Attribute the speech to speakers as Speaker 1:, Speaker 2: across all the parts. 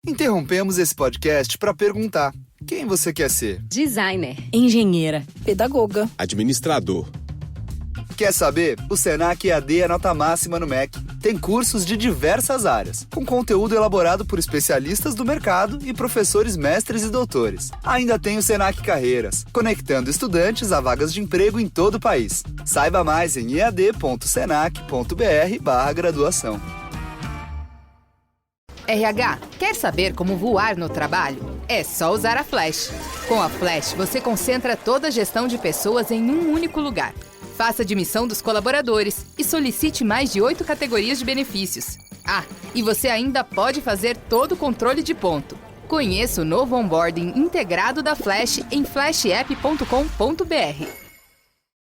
Speaker 1: Interrompemos esse podcast para perguntar: quem você quer ser?
Speaker 2: Designer, engenheira,
Speaker 3: pedagoga,
Speaker 4: administrador.
Speaker 1: Quer saber? O Senac EAD é nota máxima no MEC. Tem cursos de diversas áreas, com conteúdo elaborado por especialistas do mercado e professores mestres e doutores. Ainda tem o Senac Carreiras, conectando estudantes a vagas de emprego em todo o país. Saiba mais em ead.senac.br/graduação.
Speaker 5: RH, quer saber como voar no trabalho? É só usar a Flash. Com a Flash, você concentra toda a gestão de pessoas em um único lugar. Faça a admissão dos colaboradores e solicite mais de 8 categorias de benefícios. Ah, e você ainda pode fazer todo o controle de ponto. Conheça o novo onboarding integrado da Flash em flashapp.com.br.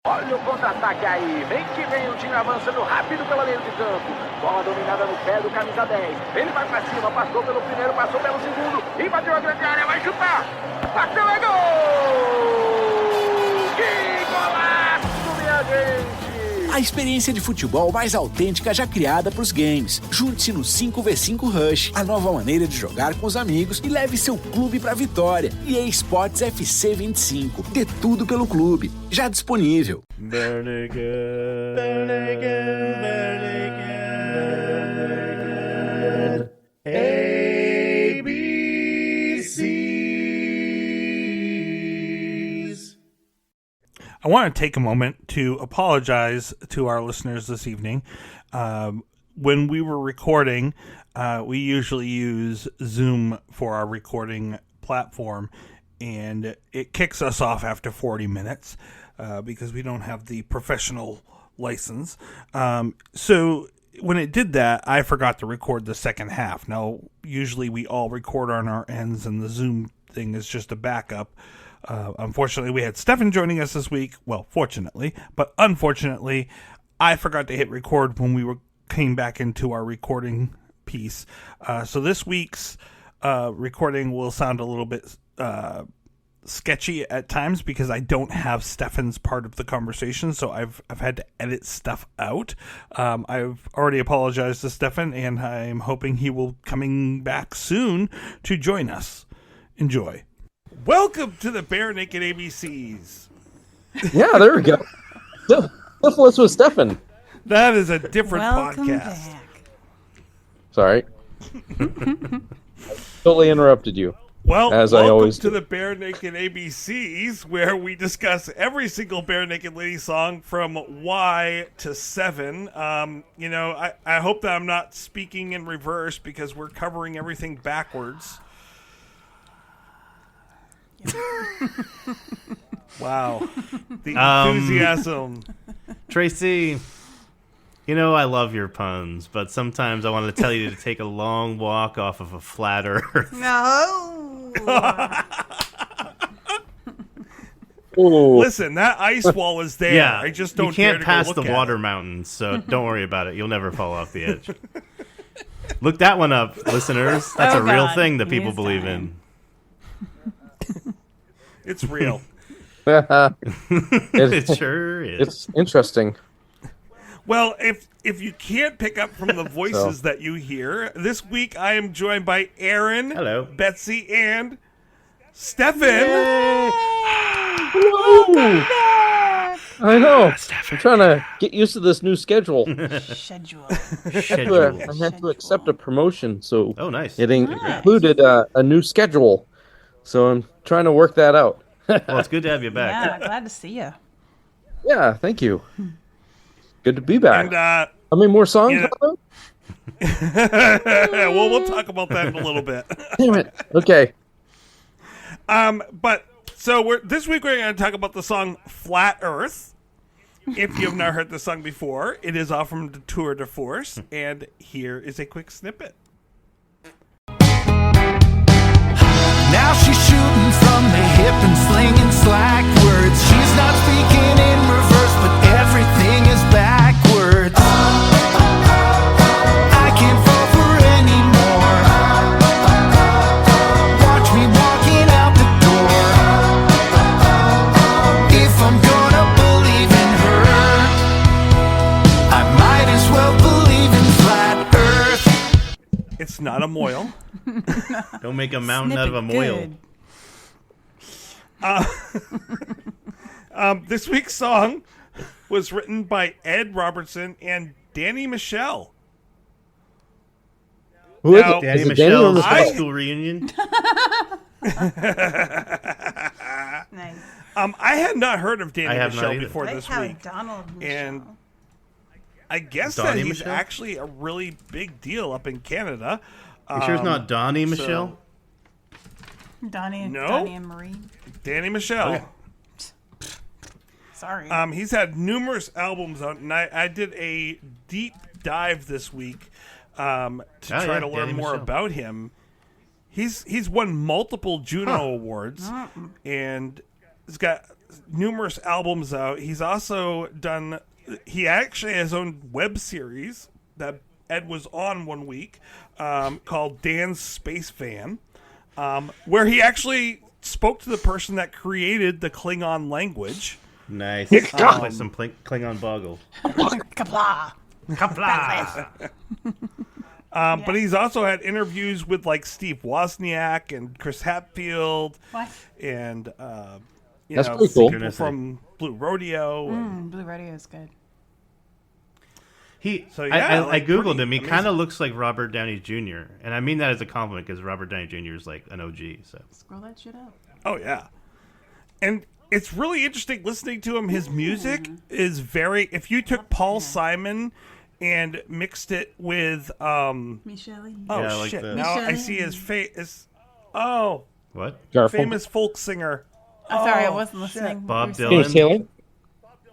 Speaker 6: Olha o contra-ataque aí, vem que vem o time avançando rápido pela meio de campo. Bola dominada no pé do camisa 10. Ele vai pra cima, passou pelo primeiro, passou pelo segundo. Invadiu a grande área, vai chutar. Bateu, é gol! Que golaço, minha gente!
Speaker 7: A experiência de futebol mais autêntica já criada para os games. Junte-se no 5x5 Rush, a nova maneira de jogar com os amigos e leve seu clube para a vitória. EA Sports FC 25. Dê tudo pelo clube. Já disponível.
Speaker 8: I want to take a moment to apologize to our listeners this evening. When we were recording, we usually use Zoom for our recording platform, and it kicks us off after 40 minutes because we don't have the professional license. So when it did that, I forgot to record the second half. Now, usually we all record on our ends, and the Zoom thing is just a backup. Unfortunately, we had Steffan joining us this week. Well, fortunately, but unfortunately, I forgot to hit record when we came back into our recording piece. So this week's recording will sound a little bit sketchy at times because I don't have Steffan's part of the conversation, so I've had to edit stuff out. I've already apologized to Steffan, and I'm hoping he will coming back soon to join us. Enjoy. Welcome to the Bare Naked ABCs.
Speaker 9: Yeah, there we go. Syphilis with Steffan.
Speaker 8: That is a different
Speaker 3: welcome
Speaker 8: podcast.
Speaker 3: Back.
Speaker 9: Sorry. Totally interrupted you.
Speaker 8: Well,
Speaker 9: as
Speaker 8: welcome
Speaker 9: I always
Speaker 8: to
Speaker 9: do.
Speaker 8: the Bare Naked ABCs, where we discuss every single Bare Naked Lady song from Y to 7. I hope that I'm not speaking in reverse because we're covering everything backwards. Wow. The enthusiasm.
Speaker 10: Tracy, I love your puns, but sometimes I want to tell you to take a long walk off of a flat earth.
Speaker 3: No.
Speaker 8: Listen, that ice wall is there.
Speaker 10: Yeah,
Speaker 8: I just don't
Speaker 10: you can't
Speaker 8: dare to
Speaker 10: pass
Speaker 8: go
Speaker 10: the
Speaker 8: look at
Speaker 10: water
Speaker 8: it.
Speaker 10: mountain, so don't worry about it. You'll never fall off the edge. Look that one up, listeners. That's a real thing that people believe in.
Speaker 8: It's real.
Speaker 10: It sure is.
Speaker 9: It's interesting.
Speaker 8: Well, if you can't pick up from the voices that you hear, this week I am joined by Aaron,
Speaker 10: hello,
Speaker 8: Betsy, and Steffan.
Speaker 9: I know. I'm trying to get used to this new schedule.
Speaker 3: Schedule.
Speaker 9: I had to accept a promotion, so
Speaker 10: nice.
Speaker 9: It included a new schedule. So I'm trying to work that out.
Speaker 10: Well, it's good to have you back.
Speaker 3: Yeah, glad to see you.
Speaker 9: Yeah, thank you. Good to be back.
Speaker 8: And,
Speaker 9: how many more songs?
Speaker 8: well, we'll talk about that in a little bit.
Speaker 9: Damn it. Okay.
Speaker 8: But so this week we're going to talk about the song "Flat Earth." If you've not heard the song before, it is off from Detour De Force, and here is a quick snippet.
Speaker 11: Now she's shooting from the hip and slinging slack words. She's not speaking in reverse, but everything is backwards. I can't fall for anymore. Watch me walking out the door. If I'm gonna believe in her, I might as well believe in flat earth.
Speaker 8: not a moil.
Speaker 10: Don't make a mountain out of a moil.
Speaker 8: This week's song was written by Ed Robertson and Danny Michelle.
Speaker 9: Who is
Speaker 8: Now,
Speaker 9: it?
Speaker 10: Danny
Speaker 9: Is it Danny or
Speaker 10: Michelle's high
Speaker 9: Michelle?
Speaker 10: school reunion.
Speaker 3: Nice.
Speaker 8: I had not heard of
Speaker 10: I
Speaker 8: Danny
Speaker 10: have not
Speaker 8: Michelle
Speaker 10: either.
Speaker 8: before
Speaker 3: They
Speaker 8: this
Speaker 3: have
Speaker 8: week.
Speaker 3: Donald
Speaker 8: And
Speaker 3: Michelle.
Speaker 8: I guess
Speaker 10: Donnie
Speaker 8: that he's
Speaker 10: Michelle?
Speaker 8: actually a really big deal up in Canada.
Speaker 10: You sure it's not Donnie Michelle?
Speaker 3: Donnie
Speaker 8: No.
Speaker 3: and Marie.
Speaker 8: Danny Michelle.
Speaker 10: Okay.
Speaker 3: Sorry.
Speaker 8: He's had numerous albums out, and I did a deep dive this week to try to learn
Speaker 10: Danny
Speaker 8: more
Speaker 10: Michelle.
Speaker 8: about him. He's won multiple Juno Awards, and he's got numerous albums out. He's also done. He actually has his own web series that Ed was on one week called Dan's Space Van, where he actually spoke to the person that created the Klingon language.
Speaker 10: Nice. Play some Klingon boggle.
Speaker 3: Kapla.
Speaker 10: Kapla!
Speaker 8: But he's also had interviews with like Steve Wozniak and Chris Hatfield
Speaker 3: What?
Speaker 8: and
Speaker 9: That's pretty cool.
Speaker 8: people from Blue Rodeo. and-
Speaker 3: Blue Radio is good.
Speaker 8: So,
Speaker 10: I
Speaker 8: yeah, like,
Speaker 10: googled
Speaker 8: pretty
Speaker 10: him. He
Speaker 8: amazing.
Speaker 10: kind of looks like Robert Downey Jr. And I mean that as a compliment because Robert Downey Jr. is like an OG. So
Speaker 3: Scroll that shit up.
Speaker 8: Oh yeah, and it's really interesting listening to him. His music is very. If you took Paul Simon and mixed it with
Speaker 3: Michelle.
Speaker 8: oh
Speaker 10: Yeah, like
Speaker 8: shit,
Speaker 10: the-
Speaker 8: now I
Speaker 3: Michelle.
Speaker 8: see his face. Oh,
Speaker 10: what?
Speaker 9: Garfunkel.
Speaker 8: famous folk singer.
Speaker 3: I'm sorry, I
Speaker 8: Oh,
Speaker 3: wasn't listening.
Speaker 10: Bob
Speaker 3: You were
Speaker 10: Dylan.
Speaker 9: James Taylor?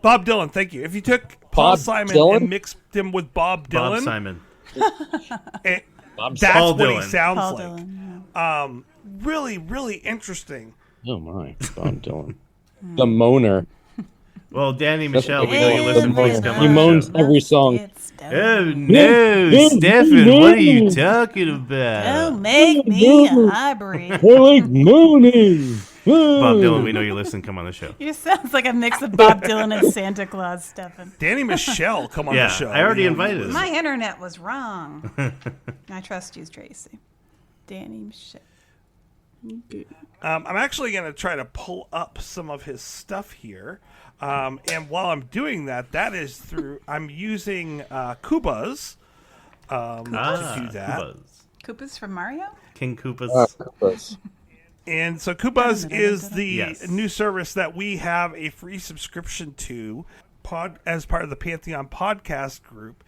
Speaker 8: Bob Dylan, thank you. If you took Paul
Speaker 9: Bob
Speaker 8: Simon
Speaker 9: Dylan?
Speaker 8: and mixed him with Bob
Speaker 10: Bob
Speaker 8: Dylan,
Speaker 10: Simon.
Speaker 9: Bob
Speaker 8: that's
Speaker 10: Paul
Speaker 8: what he
Speaker 10: Dylan.
Speaker 8: sounds
Speaker 3: Paul
Speaker 8: like.
Speaker 3: Dylan.
Speaker 8: Really, really interesting.
Speaker 9: Oh my, Bob Dylan. The moaner.
Speaker 10: Well, Danny
Speaker 9: That's
Speaker 10: Michelle,
Speaker 9: what
Speaker 10: we know you
Speaker 9: the
Speaker 10: listen. Please
Speaker 9: moaner.
Speaker 10: come
Speaker 9: He
Speaker 10: on the
Speaker 9: moans
Speaker 10: show.
Speaker 9: every song.
Speaker 3: It's
Speaker 10: Oh
Speaker 3: done.
Speaker 10: no,
Speaker 9: Yeah,
Speaker 10: Steffan!
Speaker 9: yeah,
Speaker 10: What are you
Speaker 9: yeah.
Speaker 10: talking about?
Speaker 3: Don't make me a hybrid.
Speaker 9: I like moaning.
Speaker 10: Bob Dylan, we know you listen. Come on the show.
Speaker 3: You sounds like a mix of Bob Dylan and Santa Claus, Steffan.
Speaker 8: Danny Michelle, come on
Speaker 10: Yeah,
Speaker 8: the show.
Speaker 10: I already
Speaker 8: You know,
Speaker 10: invited him.
Speaker 3: My internet was wrong. I trust you, Tracy. Danny Michelle.
Speaker 8: I'm actually going to try to pull up some of his stuff here. And while I'm doing that, that is through, I'm using Kubas to do that.
Speaker 10: Koopas.
Speaker 3: Koopas from Mario?
Speaker 10: King Koopas.
Speaker 8: And so Kubas is the
Speaker 10: Yes.
Speaker 8: new service that we have a free subscription to as part of the Pantheon podcast group.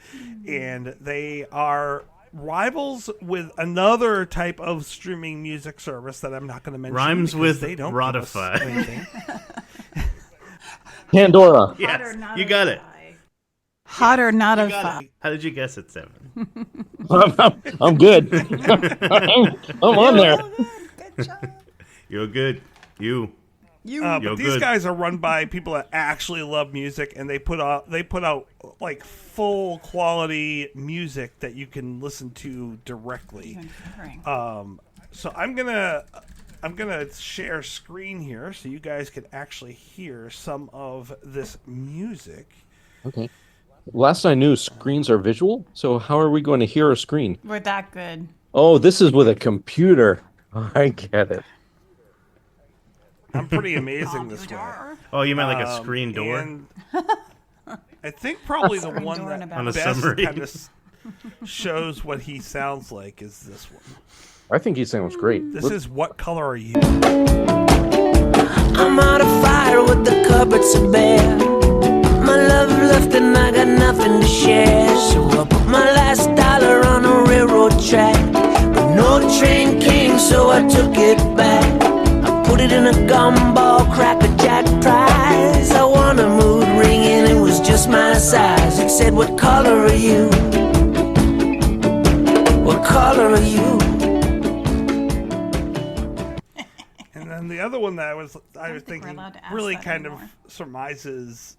Speaker 8: And they are rivals with another type of streaming music service that I'm not going to mention.
Speaker 10: Rhymes
Speaker 8: because
Speaker 10: with
Speaker 8: they don't give us
Speaker 10: Rodify.
Speaker 8: anything.
Speaker 9: Pandora.
Speaker 10: Yes, you got it.
Speaker 3: Hot or not a
Speaker 10: Got
Speaker 3: fi.
Speaker 10: it. How did you guess it, Seven?
Speaker 9: I'm good. I'm on there.
Speaker 3: Good job.
Speaker 10: You're good. You.
Speaker 8: But
Speaker 10: You're
Speaker 8: these
Speaker 10: good.
Speaker 8: guys are run by people that actually love music, and they put out like full quality music that you can listen to directly. So I'm gonna share screen here so you guys can actually hear some of this music.
Speaker 9: Okay. Last I knew, screens are visual. So how are we going to hear a screen?
Speaker 3: We're that good.
Speaker 9: Oh, this is with a computer. I get it.
Speaker 8: I'm pretty amazing this way.
Speaker 10: Oh, you meant like a screen door?
Speaker 8: And I think probably the
Speaker 3: Screen
Speaker 8: one
Speaker 3: door
Speaker 8: that
Speaker 3: and
Speaker 10: On a
Speaker 8: best
Speaker 10: submarine.
Speaker 8: kind of shows what he sounds like is this one.
Speaker 9: I think he sounds great.
Speaker 8: This is What Color Are You?
Speaker 4: I'm out of fire with the cupboards so bare. My love left and I got nothing to share. So I put my last dollar on a railroad track. But no train came, so I took it back. I put it in a gumball, Cracker Jack prize. I won a mood ring and it was just my size. It said, what color are you? What color are you?
Speaker 8: And then the other one that I was
Speaker 3: think we're
Speaker 8: thinking
Speaker 3: allowed to ask
Speaker 8: really
Speaker 3: that
Speaker 8: kind
Speaker 3: anymore.
Speaker 8: of surmises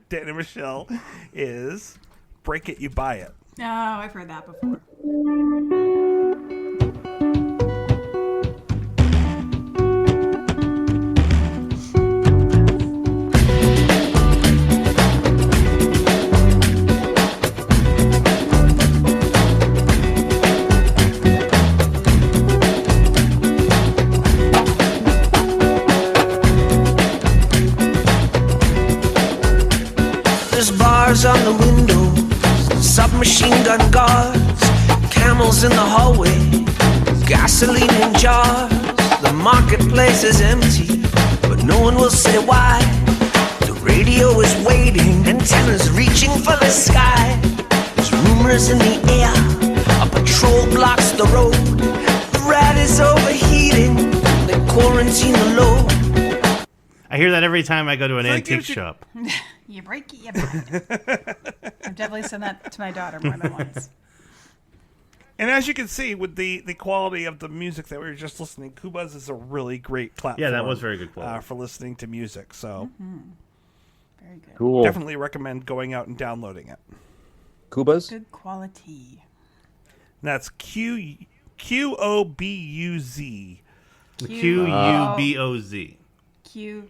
Speaker 8: Dan and Michelle is Break It, You Buy It.
Speaker 3: Oh, I've heard that before.
Speaker 4: machine gun guards, camels in the hallway, gasoline in jars. The marketplace is empty, but no one will say why. The radio is waiting, antennas reaching for the sky. There's rumors in the air, a patrol blocks the road. The rat is overheating, they quarantine the load.
Speaker 10: I hear that every time I go to an antique shop.
Speaker 3: You break it, you bad. I've definitely said that to my daughter more than once.
Speaker 8: And as you can see, with the quality of the music that we were just listening, Kubas is a really great platform.
Speaker 10: Yeah, that was very good quality.
Speaker 8: For listening to music. So,
Speaker 3: Very good.
Speaker 9: Cool.
Speaker 8: definitely recommend going out and downloading it.
Speaker 9: Kubas?
Speaker 3: Good quality.
Speaker 8: That's Qubuz.
Speaker 10: Qubuz.
Speaker 3: Q.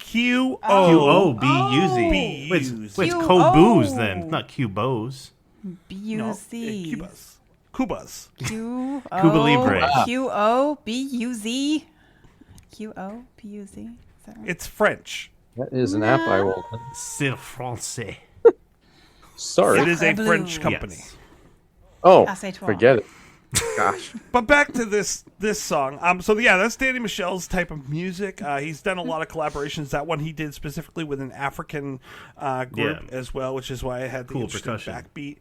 Speaker 10: Qobuz. Wait, it's Qobuz then, not Qbos.
Speaker 3: B-U-Z.
Speaker 8: Kubas.
Speaker 3: Q
Speaker 10: Cuba Libre.
Speaker 3: Q-O-B-U-Z. Q-O-B-U-Z. Is that right?
Speaker 8: It's French.
Speaker 9: That is an app I will.
Speaker 10: C'est français.
Speaker 9: Sorry.
Speaker 8: It is a
Speaker 3: Blue.
Speaker 8: French company.
Speaker 10: Yes.
Speaker 9: Oh,
Speaker 3: Assez toi.
Speaker 9: forget it. Gosh.
Speaker 8: But back to this song. So yeah, that's Danny Michel's type of music. He's done a lot of collaborations. That one he did specifically with an African group as well, which is why I had the
Speaker 10: Cool
Speaker 8: interesting
Speaker 10: percussion.
Speaker 8: backbeat.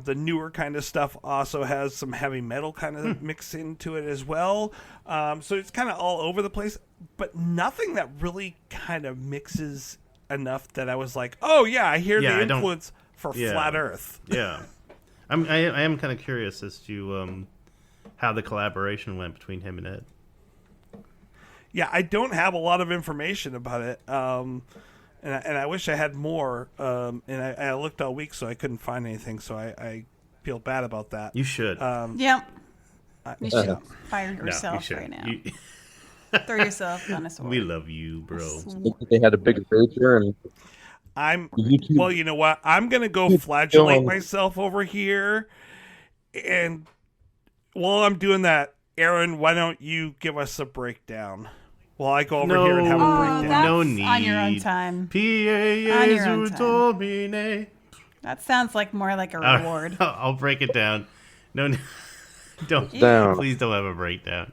Speaker 8: The newer kind of stuff also has some heavy metal kind of mix into it as well. So it's kind of all over the place, but nothing that really kind of mixes enough that I was like, oh yeah, I hear the influence for Flat Earth.
Speaker 10: Yeah. I am kind of curious as to how the collaboration went between him and Ed.
Speaker 8: Yeah, I don't have a lot of information about it, and I wish I had more. And I looked all week, so I couldn't find anything. So I feel bad about that.
Speaker 10: You should.
Speaker 3: Yep. You should fire
Speaker 10: No,
Speaker 3: yourself
Speaker 10: you
Speaker 3: right now.
Speaker 10: You-
Speaker 3: Throw yourself on a sword.
Speaker 10: we love you, bro.
Speaker 9: They had a bigger picture and
Speaker 8: Well, you know what? I'm gonna go flagellate myself over here, and while I'm doing that, Aaron, why don't you give us a breakdown? While I go over here and have a breakdown.
Speaker 3: That's
Speaker 10: No need.
Speaker 3: on your own time.
Speaker 10: On
Speaker 3: your own time. That sounds like more like a reward.
Speaker 10: I'll break it down. No, don't.
Speaker 9: Down.
Speaker 10: Please don't have a breakdown.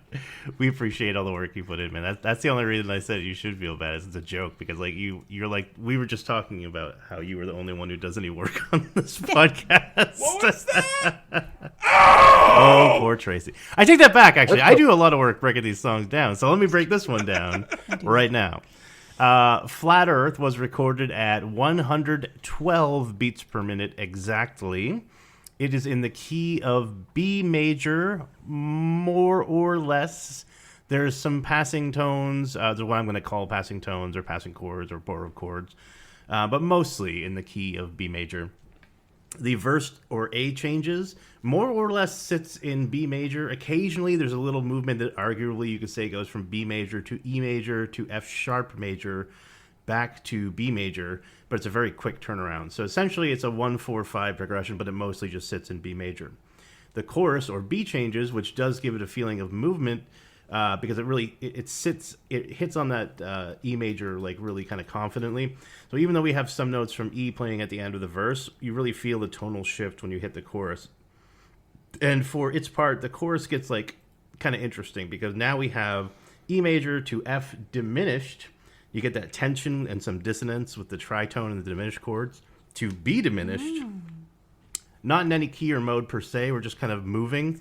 Speaker 10: We appreciate all the work you put in, man. That's the only reason I said you should feel bad. It's a joke because like you're like we were just talking about how you were the only one who does any work on this podcast.
Speaker 8: What was that?
Speaker 10: Oh, poor Tracy. I take that back. Actually, I do a lot of work breaking these songs down. So let me break this one down right now. Flat Earth was recorded at 112 beats per minute exactly. It is in the key of B major, more or less. There's some passing tones, what I'm going to call passing tones or passing chords or borrowed chords, but mostly in the key of B major. The verse or A changes more or less sits in B major. Occasionally there's a little movement that arguably you could say goes from B major to E major to F sharp major back to B major, but it's a very quick turnaround. So essentially it's a 1-4-5 progression, but it mostly just sits in B major. The chorus or B changes, which does give it a feeling of movement, because it hits on that E major like really kind of confidently. So even though we have some notes from E playing at the end of the verse, you really feel the tonal shift when you hit the chorus. And for its part, the chorus gets like kind of interesting because now we have E major to F diminished. You get that tension and some dissonance with the tritone and the diminished chords to B diminished. Not in any key or mode per se. We're just kind of moving.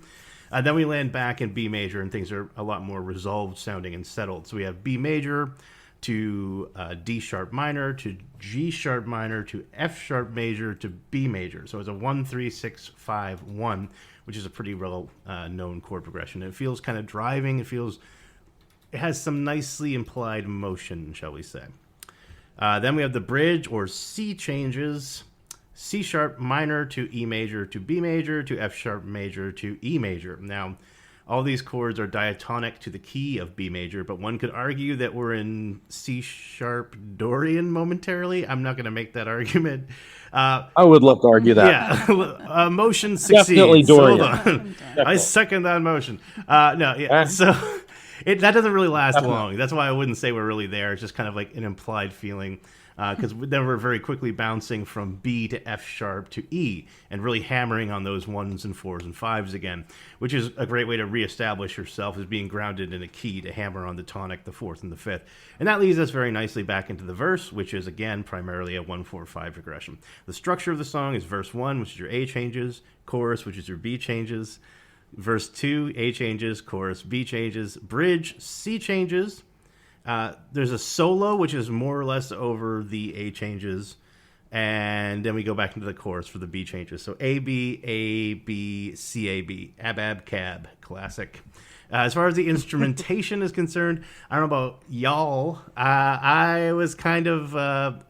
Speaker 10: Then we land back in B major and things are a lot more resolved sounding and settled. So we have B major to D sharp minor to G sharp minor to F sharp major to B major. So it's a 1-3-6-5-1, which is a pretty well known chord progression. It feels kind of driving. It has some nicely implied motion, shall we say. Then we have the bridge or C changes. C sharp minor to E major to B major to F sharp major to E major. Now, all these chords are diatonic to the key of B major, but one could argue that we're in C sharp Dorian momentarily. I'm not going to make that argument.
Speaker 9: I would love to argue that.
Speaker 10: Yeah, motion succeeds.
Speaker 9: Definitely Dorian.
Speaker 10: Hold on. I second that motion. So that doesn't really last long. That's why I wouldn't say we're really there. It's just kind of like an implied feeling. because then we're very quickly bouncing from B to F sharp to E and really hammering on those 1s and 4s and 5s again, which is a great way to reestablish yourself as being grounded in a key to hammer on the tonic, the 4th and the 5th. And that leads us very nicely back into the verse, which is, again, primarily a 1-4-5 progression. The structure of the song is verse 1, which is your A changes, chorus, which is your B changes, verse 2, A changes, chorus, B changes, bridge, C changes. There's a solo, which is more or less over the A changes, and then we go back into the chorus for the B changes. So A, B, C, A, B. Ab, cab. Classic. As far as the instrumentation is concerned, I don't know about y'all. I was kind of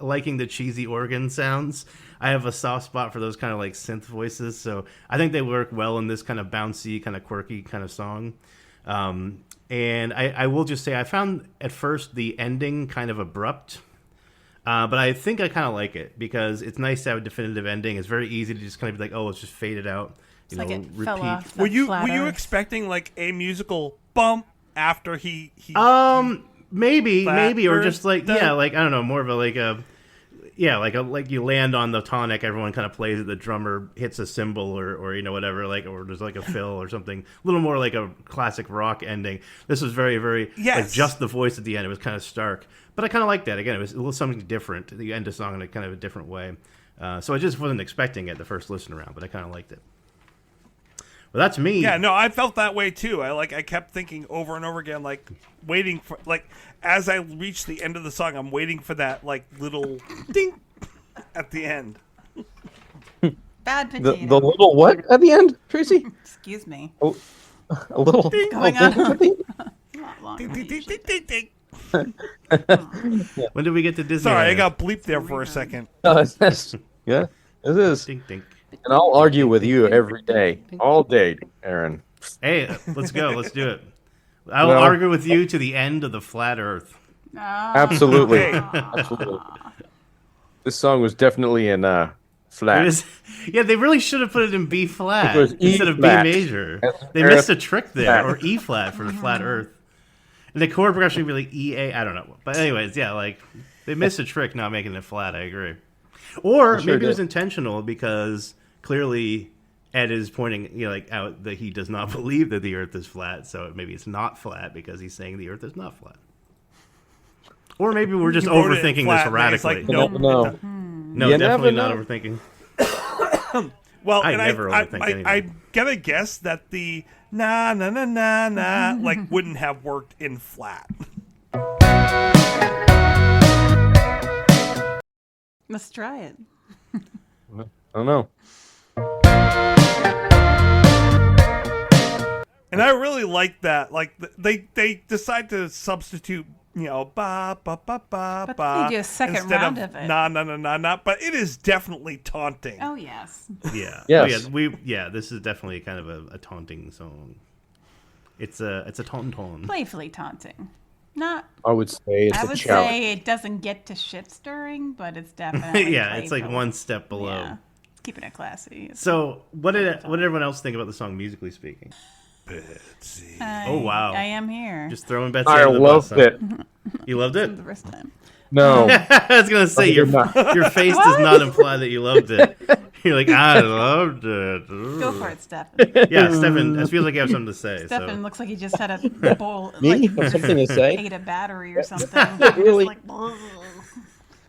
Speaker 10: liking the cheesy organ sounds. I have a soft spot for those kind of like synth voices, so I think they work well in this kind of bouncy, kind of quirky kind of song. And I will just say I found at first the ending kind of abrupt, but I think I kind of like it because it's nice to have a definitive ending. It's very easy to just kind of be like, oh, let's just fade it out.
Speaker 3: It's like it fell off.
Speaker 8: Were you expecting like a musical bump after he
Speaker 10: maybe or just like like I don't know, more of a like you land on the tonic, everyone kind of plays it, the drummer hits a cymbal or whatever, like, or there's like a fill or something, a little more like a classic rock ending. This was very, very like just the voice at the end. It was kind of stark, but I kind of like that. Again, it was a little something different. You end a song in a kind of a different way. So I just wasn't expecting it the first listen around, but I kind of liked it. Well, that's me.
Speaker 8: Yeah, no, I felt that way too. I kept thinking over and over again, like waiting for, like, as I reached the end of the song, I'm waiting for that like little ding at the end.
Speaker 3: Bad potato.
Speaker 9: The little what at the end, Tracy?
Speaker 3: Excuse me.
Speaker 9: A little
Speaker 3: ding going on.
Speaker 8: Not long. Ding, ding, ding, ding, ding.
Speaker 10: When did we get to Disney?
Speaker 8: Sorry, I got bleeped there for a second.
Speaker 9: Yeah, it is.
Speaker 10: Ding, ding.
Speaker 9: And I'll argue with you every day, all day, Aaron.
Speaker 10: Hey, let's go. Let's do it. I will argue with you to the end of the flat Earth.
Speaker 9: Absolutely. Absolutely. This song was definitely in flat.
Speaker 10: They really should have put it in B flat instead of B major. They missed a trick there, or E flat for the flat Earth. And the chord progression would be like E, A, I don't know. But anyways, like they missed a trick not making it flat. I agree. Or maybe it was intentional because clearly Ed is pointing out that he does not believe that the Earth is flat, so maybe it's not flat because he's saying the Earth is not flat. Or maybe we're just overthinking this radically.
Speaker 8: Like, nope.
Speaker 10: No, definitely not overthinking.
Speaker 8: Well,
Speaker 10: I never overthink anything.
Speaker 8: I gotta guess that the na na na na na like wouldn't have worked in flat.
Speaker 3: Let's try it.
Speaker 9: I don't know.
Speaker 8: And I really like that. Like they decide to substitute, ba ba ba ba
Speaker 3: but
Speaker 8: ba.
Speaker 3: They do a second
Speaker 8: instead
Speaker 3: round
Speaker 8: of
Speaker 3: of it.
Speaker 8: Na na na na na. But it is definitely taunting.
Speaker 3: Oh yes.
Speaker 10: Yeah.
Speaker 9: Yes.
Speaker 10: This is definitely kind of a taunting song. It's a taunt.
Speaker 3: Playfully taunting. Not.
Speaker 9: I would say it's
Speaker 3: I
Speaker 9: a
Speaker 3: would
Speaker 9: challenge.
Speaker 3: say it doesn't get to shit stirring, but it's definitely
Speaker 10: it's like one step below.
Speaker 3: Yeah. Keeping it classy.
Speaker 10: So what did everyone else think about the song musically speaking?
Speaker 8: Betsy.
Speaker 10: Oh wow!
Speaker 3: I am here.
Speaker 10: Just throwing Betsy.
Speaker 9: I
Speaker 10: under the
Speaker 9: loved
Speaker 10: bus,
Speaker 9: it.
Speaker 10: You loved it?
Speaker 3: The first time.
Speaker 9: No.
Speaker 10: I was gonna say your face does not imply that you loved it. You're like, I loved it.
Speaker 3: Go for it, Steffan.
Speaker 10: Yeah, Steffan. I feel like you have something to say.
Speaker 3: Steffan looks like he just had a bowl.
Speaker 9: Me? Have something to say?
Speaker 3: Ate a battery or something.
Speaker 9: Really?
Speaker 3: Just like,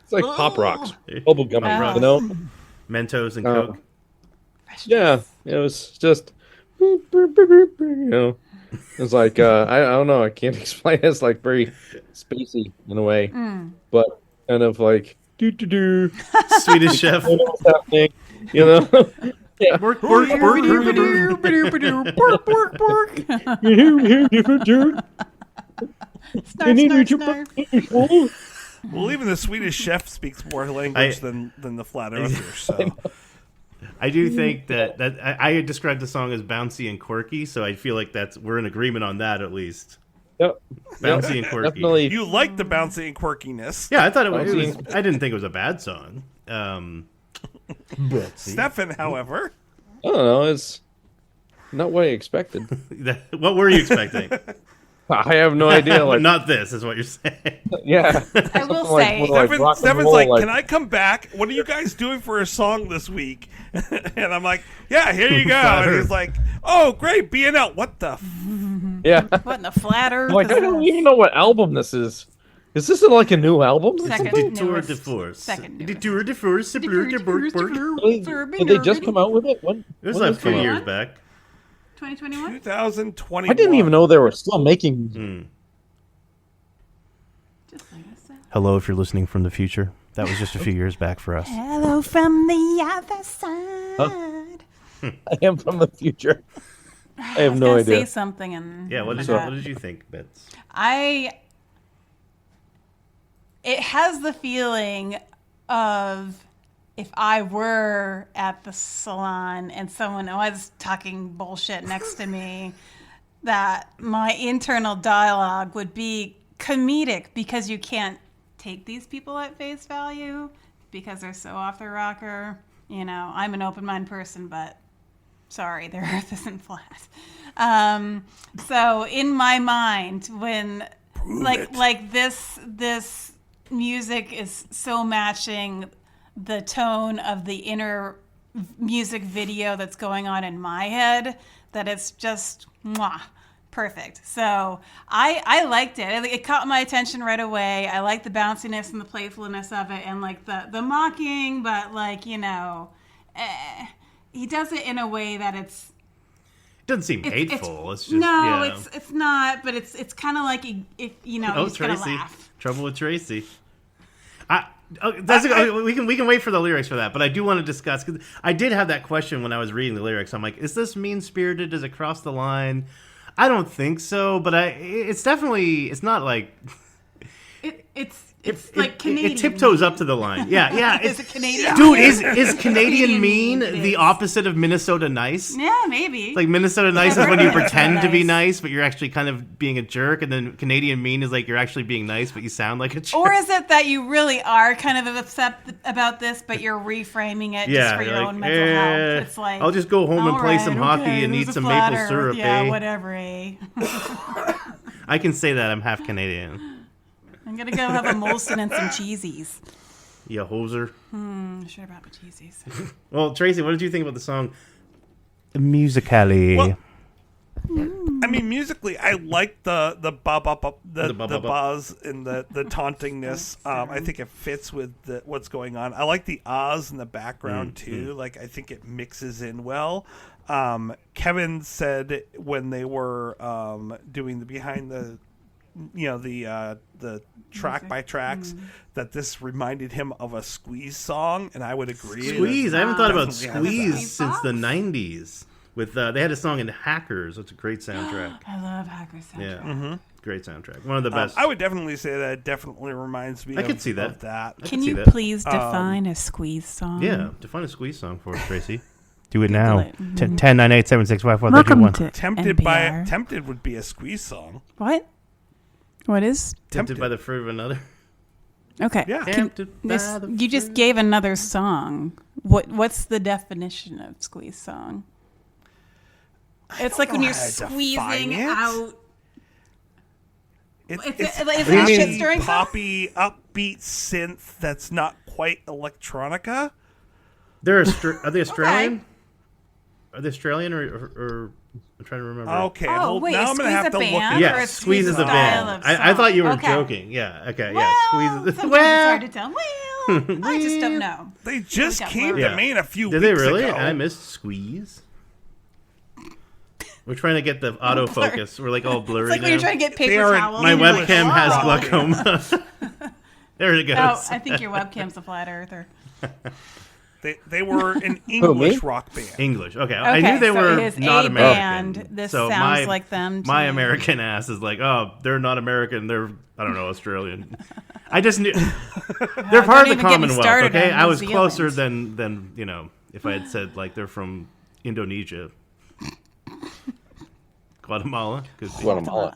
Speaker 9: It's like Pop Rocks, bubble gum, you know.
Speaker 10: Mentos and Coke.
Speaker 9: Yeah, it was just, you know. It's like I don't know. I can't explain it. It's like very spacey in a way, but kind of like do
Speaker 10: Swedish Chef.
Speaker 9: What's happening? You know. Yeah.
Speaker 10: Work.
Speaker 8: Well, even the Swedish Chef speaks more language than the flat earther. So
Speaker 10: I do think that I described the song as bouncy and quirky, so I feel like we're in agreement on that at least.
Speaker 9: Yep.
Speaker 10: Bouncy and quirky.
Speaker 9: Definitely.
Speaker 8: You like the bouncy and quirkiness.
Speaker 10: Yeah, I thought it was. I didn't think it was a bad song.
Speaker 8: Steffan, however,
Speaker 9: I don't know. It's not what I expected.
Speaker 10: What were you expecting?
Speaker 9: I have no idea.
Speaker 10: But
Speaker 9: Like,
Speaker 10: not this, is what you're saying.
Speaker 9: yeah.
Speaker 3: I will
Speaker 9: Something
Speaker 3: say,
Speaker 9: more like rock and
Speaker 8: Stefan's
Speaker 9: roll,
Speaker 8: like, can I come back? What are you guys doing for a song this week? And I'm like, yeah, here you go. And he's like, oh, great, BNL. What the?
Speaker 9: Yeah.
Speaker 3: what in the flat earth?
Speaker 9: Like,
Speaker 3: is
Speaker 9: I don't
Speaker 3: this?
Speaker 9: even know what album this is. Is this like a new album?
Speaker 3: Second
Speaker 10: Detour
Speaker 3: newest.
Speaker 10: De Force.
Speaker 3: Second newest.
Speaker 10: Detour De Force.
Speaker 9: Did they just come out with it? When,
Speaker 10: It was
Speaker 9: when
Speaker 10: like
Speaker 9: did
Speaker 10: a few
Speaker 9: this come
Speaker 10: years
Speaker 9: out?
Speaker 10: back.
Speaker 3: 2021?
Speaker 8: 2021.
Speaker 9: I didn't even know they were still making.
Speaker 3: Just like I said.
Speaker 10: Hello, if you're listening from the future. That was just a few years back for us.
Speaker 3: Hello from the other side.
Speaker 9: I am from the future. I have no
Speaker 3: I was
Speaker 9: idea.
Speaker 3: gonna say something and
Speaker 10: Yeah, what did you think, Bits?
Speaker 3: It has the feeling of if I were at the salon and someone was talking bullshit next to me, that my internal dialogue would be comedic because you can't take these people at face value because they're so off their rocker. You know, I'm an open mind person, but sorry, the earth isn't flat. So in my mind, when like this music is so matching the tone of the inner music video that's going on in my head that it's just perfect. So I liked it. It caught my attention right away. I like the bounciness and the playfulness of it, and like the mocking, but like, you know, he does it in a way that it
Speaker 10: doesn't seem hateful. It's just
Speaker 3: no,
Speaker 10: yeah.
Speaker 3: it's not. But it's kind of like if you know, he's
Speaker 10: Tracy.
Speaker 3: gonna laugh.
Speaker 10: Trouble with Tracy. We can wait for the lyrics for that, but I do want to discuss because I did have that question when I was reading the lyrics. I'm like, is this mean spirited? Does it cross the line? I don't think so, but it's definitely it's not like
Speaker 3: it's like Canadian.
Speaker 10: It tiptoes up to the line. Yeah.
Speaker 3: Is it Canadian?
Speaker 10: Dude, is Canadian mean the opposite of Minnesota nice?
Speaker 3: Yeah, maybe.
Speaker 10: Like Minnesota nice is when you pretend to be nice, but you're actually kind of being a jerk, and then Canadian mean is like you're actually being nice, but you sound like a jerk.
Speaker 3: Or is it that you really are kind of upset about this, but you're reframing it just for your own mental health? It's like,
Speaker 10: I'll just go home and play some hockey and eat some maple syrup.
Speaker 3: Yeah, whatever.
Speaker 10: I can say that I'm half Canadian.
Speaker 3: I'm gonna go have a Molson and some cheesies.
Speaker 10: You hoser.
Speaker 3: Sure about the cheesies.
Speaker 10: Well, Tracy, what did you think about the song musically?
Speaker 8: Well, I mean, musically, I like the buzz and the tauntingness. I think it fits with what's going on. I like the ahs in the background too. Like, I think it mixes in well. Kevin said when they were doing the behind the track by tracks that this reminded him of a Squeeze song, and I would agree.
Speaker 10: Squeeze. I haven't thought about Squeeze since the 90s. With they had a song in Hackers. It's a great soundtrack.
Speaker 3: I love Hackers soundtrack.
Speaker 10: Yeah, great soundtrack. One of the best.
Speaker 8: I would definitely say that it definitely reminds me.
Speaker 10: I could see that.
Speaker 8: Of that.
Speaker 3: Can you please define a Squeeze song?
Speaker 10: Yeah, define a Squeeze song for us, Tracy. Do it now. 10-9-8-7-6-5-4-3-2-1.
Speaker 8: Tempted would be a Squeeze song.
Speaker 3: What is
Speaker 10: Tempted by the fruit of another?
Speaker 3: Okay.
Speaker 8: Yeah.
Speaker 3: You just gave another song. What's the definition of Squeeze song? It's like when you're squeezing out.
Speaker 8: It's
Speaker 3: shit stirring
Speaker 8: poppy, upbeat synth that's not quite electronica.
Speaker 10: Are they Australian?
Speaker 3: Okay.
Speaker 10: Are they Australian or I'm trying to remember.
Speaker 8: Okay,
Speaker 3: now I'm gonna
Speaker 8: have to look
Speaker 3: at
Speaker 10: Yeah, Squeeze is a band. I thought you were joking. Yeah, okay,
Speaker 3: well,
Speaker 10: yeah. Squeeze is
Speaker 3: sometimes it's hard to tell. Well, I just don't know.
Speaker 8: They just came to Maine a few weeks
Speaker 10: ago. Did they really?
Speaker 8: ago.
Speaker 10: I missed Squeeze. We're trying to get the autofocus. We're like all blurry
Speaker 3: It's like
Speaker 10: now.
Speaker 3: when you're trying to get paper towels.
Speaker 10: My webcam has glaucoma. There it goes.
Speaker 3: Oh, I think your webcam's a flat earther.
Speaker 8: They were an English rock band.
Speaker 10: English, okay. I knew they were not American.
Speaker 3: Band. This
Speaker 10: so
Speaker 3: sounds like them.
Speaker 10: My American ass is like, oh, they're not American. They're, I don't know, Australian. I just knew they're part of the Commonwealth. Okay, I was closer than you know if I had said like they're from Indonesia, Guatemala.
Speaker 9: Guatemala.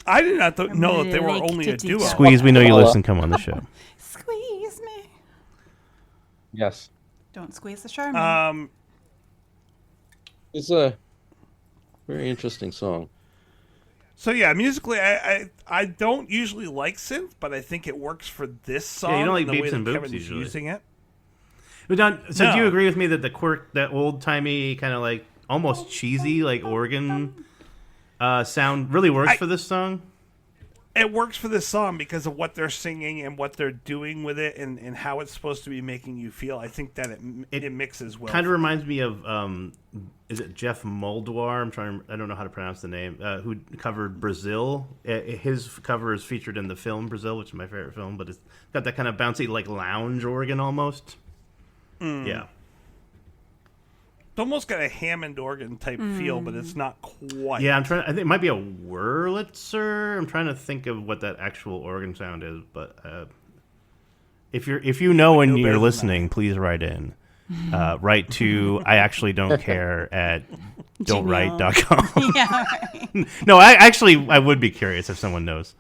Speaker 8: I did not know that they were only a duo.
Speaker 10: Squeeze, we know you listen. Come on the show.
Speaker 3: Squeeze me.
Speaker 9: Yes.
Speaker 3: Don't squeeze the Charmin.
Speaker 9: It's a very interesting song.
Speaker 8: So yeah, musically, I don't usually like synth, but I think it works for this song.
Speaker 10: Yeah, you don't like
Speaker 8: and the
Speaker 10: beeps
Speaker 8: way
Speaker 10: and
Speaker 8: that
Speaker 10: boops
Speaker 8: Kevin's
Speaker 10: usually.
Speaker 8: using it.
Speaker 10: But so
Speaker 8: No.
Speaker 10: do you agree with me that that old timey kind of like almost cheesy like organ sound really works for this song?
Speaker 8: It works for this song because of what they're singing and what they're doing with it, and how it's supposed to be making you feel. I think that it mixes well.
Speaker 10: Kind of reminds me of is it Jeff Moldoir? I don't know how to pronounce the name. Who covered Brazil? His cover is featured in the film Brazil, which is my favorite film. But it's got that kind of bouncy like lounge organ almost. Yeah.
Speaker 8: It's almost got a Hammond organ type feel, but it's not quite.
Speaker 10: Yeah, I think it might be a Wurlitzer. I'm trying to think of what that actual organ sound is, but if you know and you're listening, please write in. Write to I actually don't care at don'twrite.com.
Speaker 3: Yeah, right.
Speaker 10: No, I would be curious if someone knows.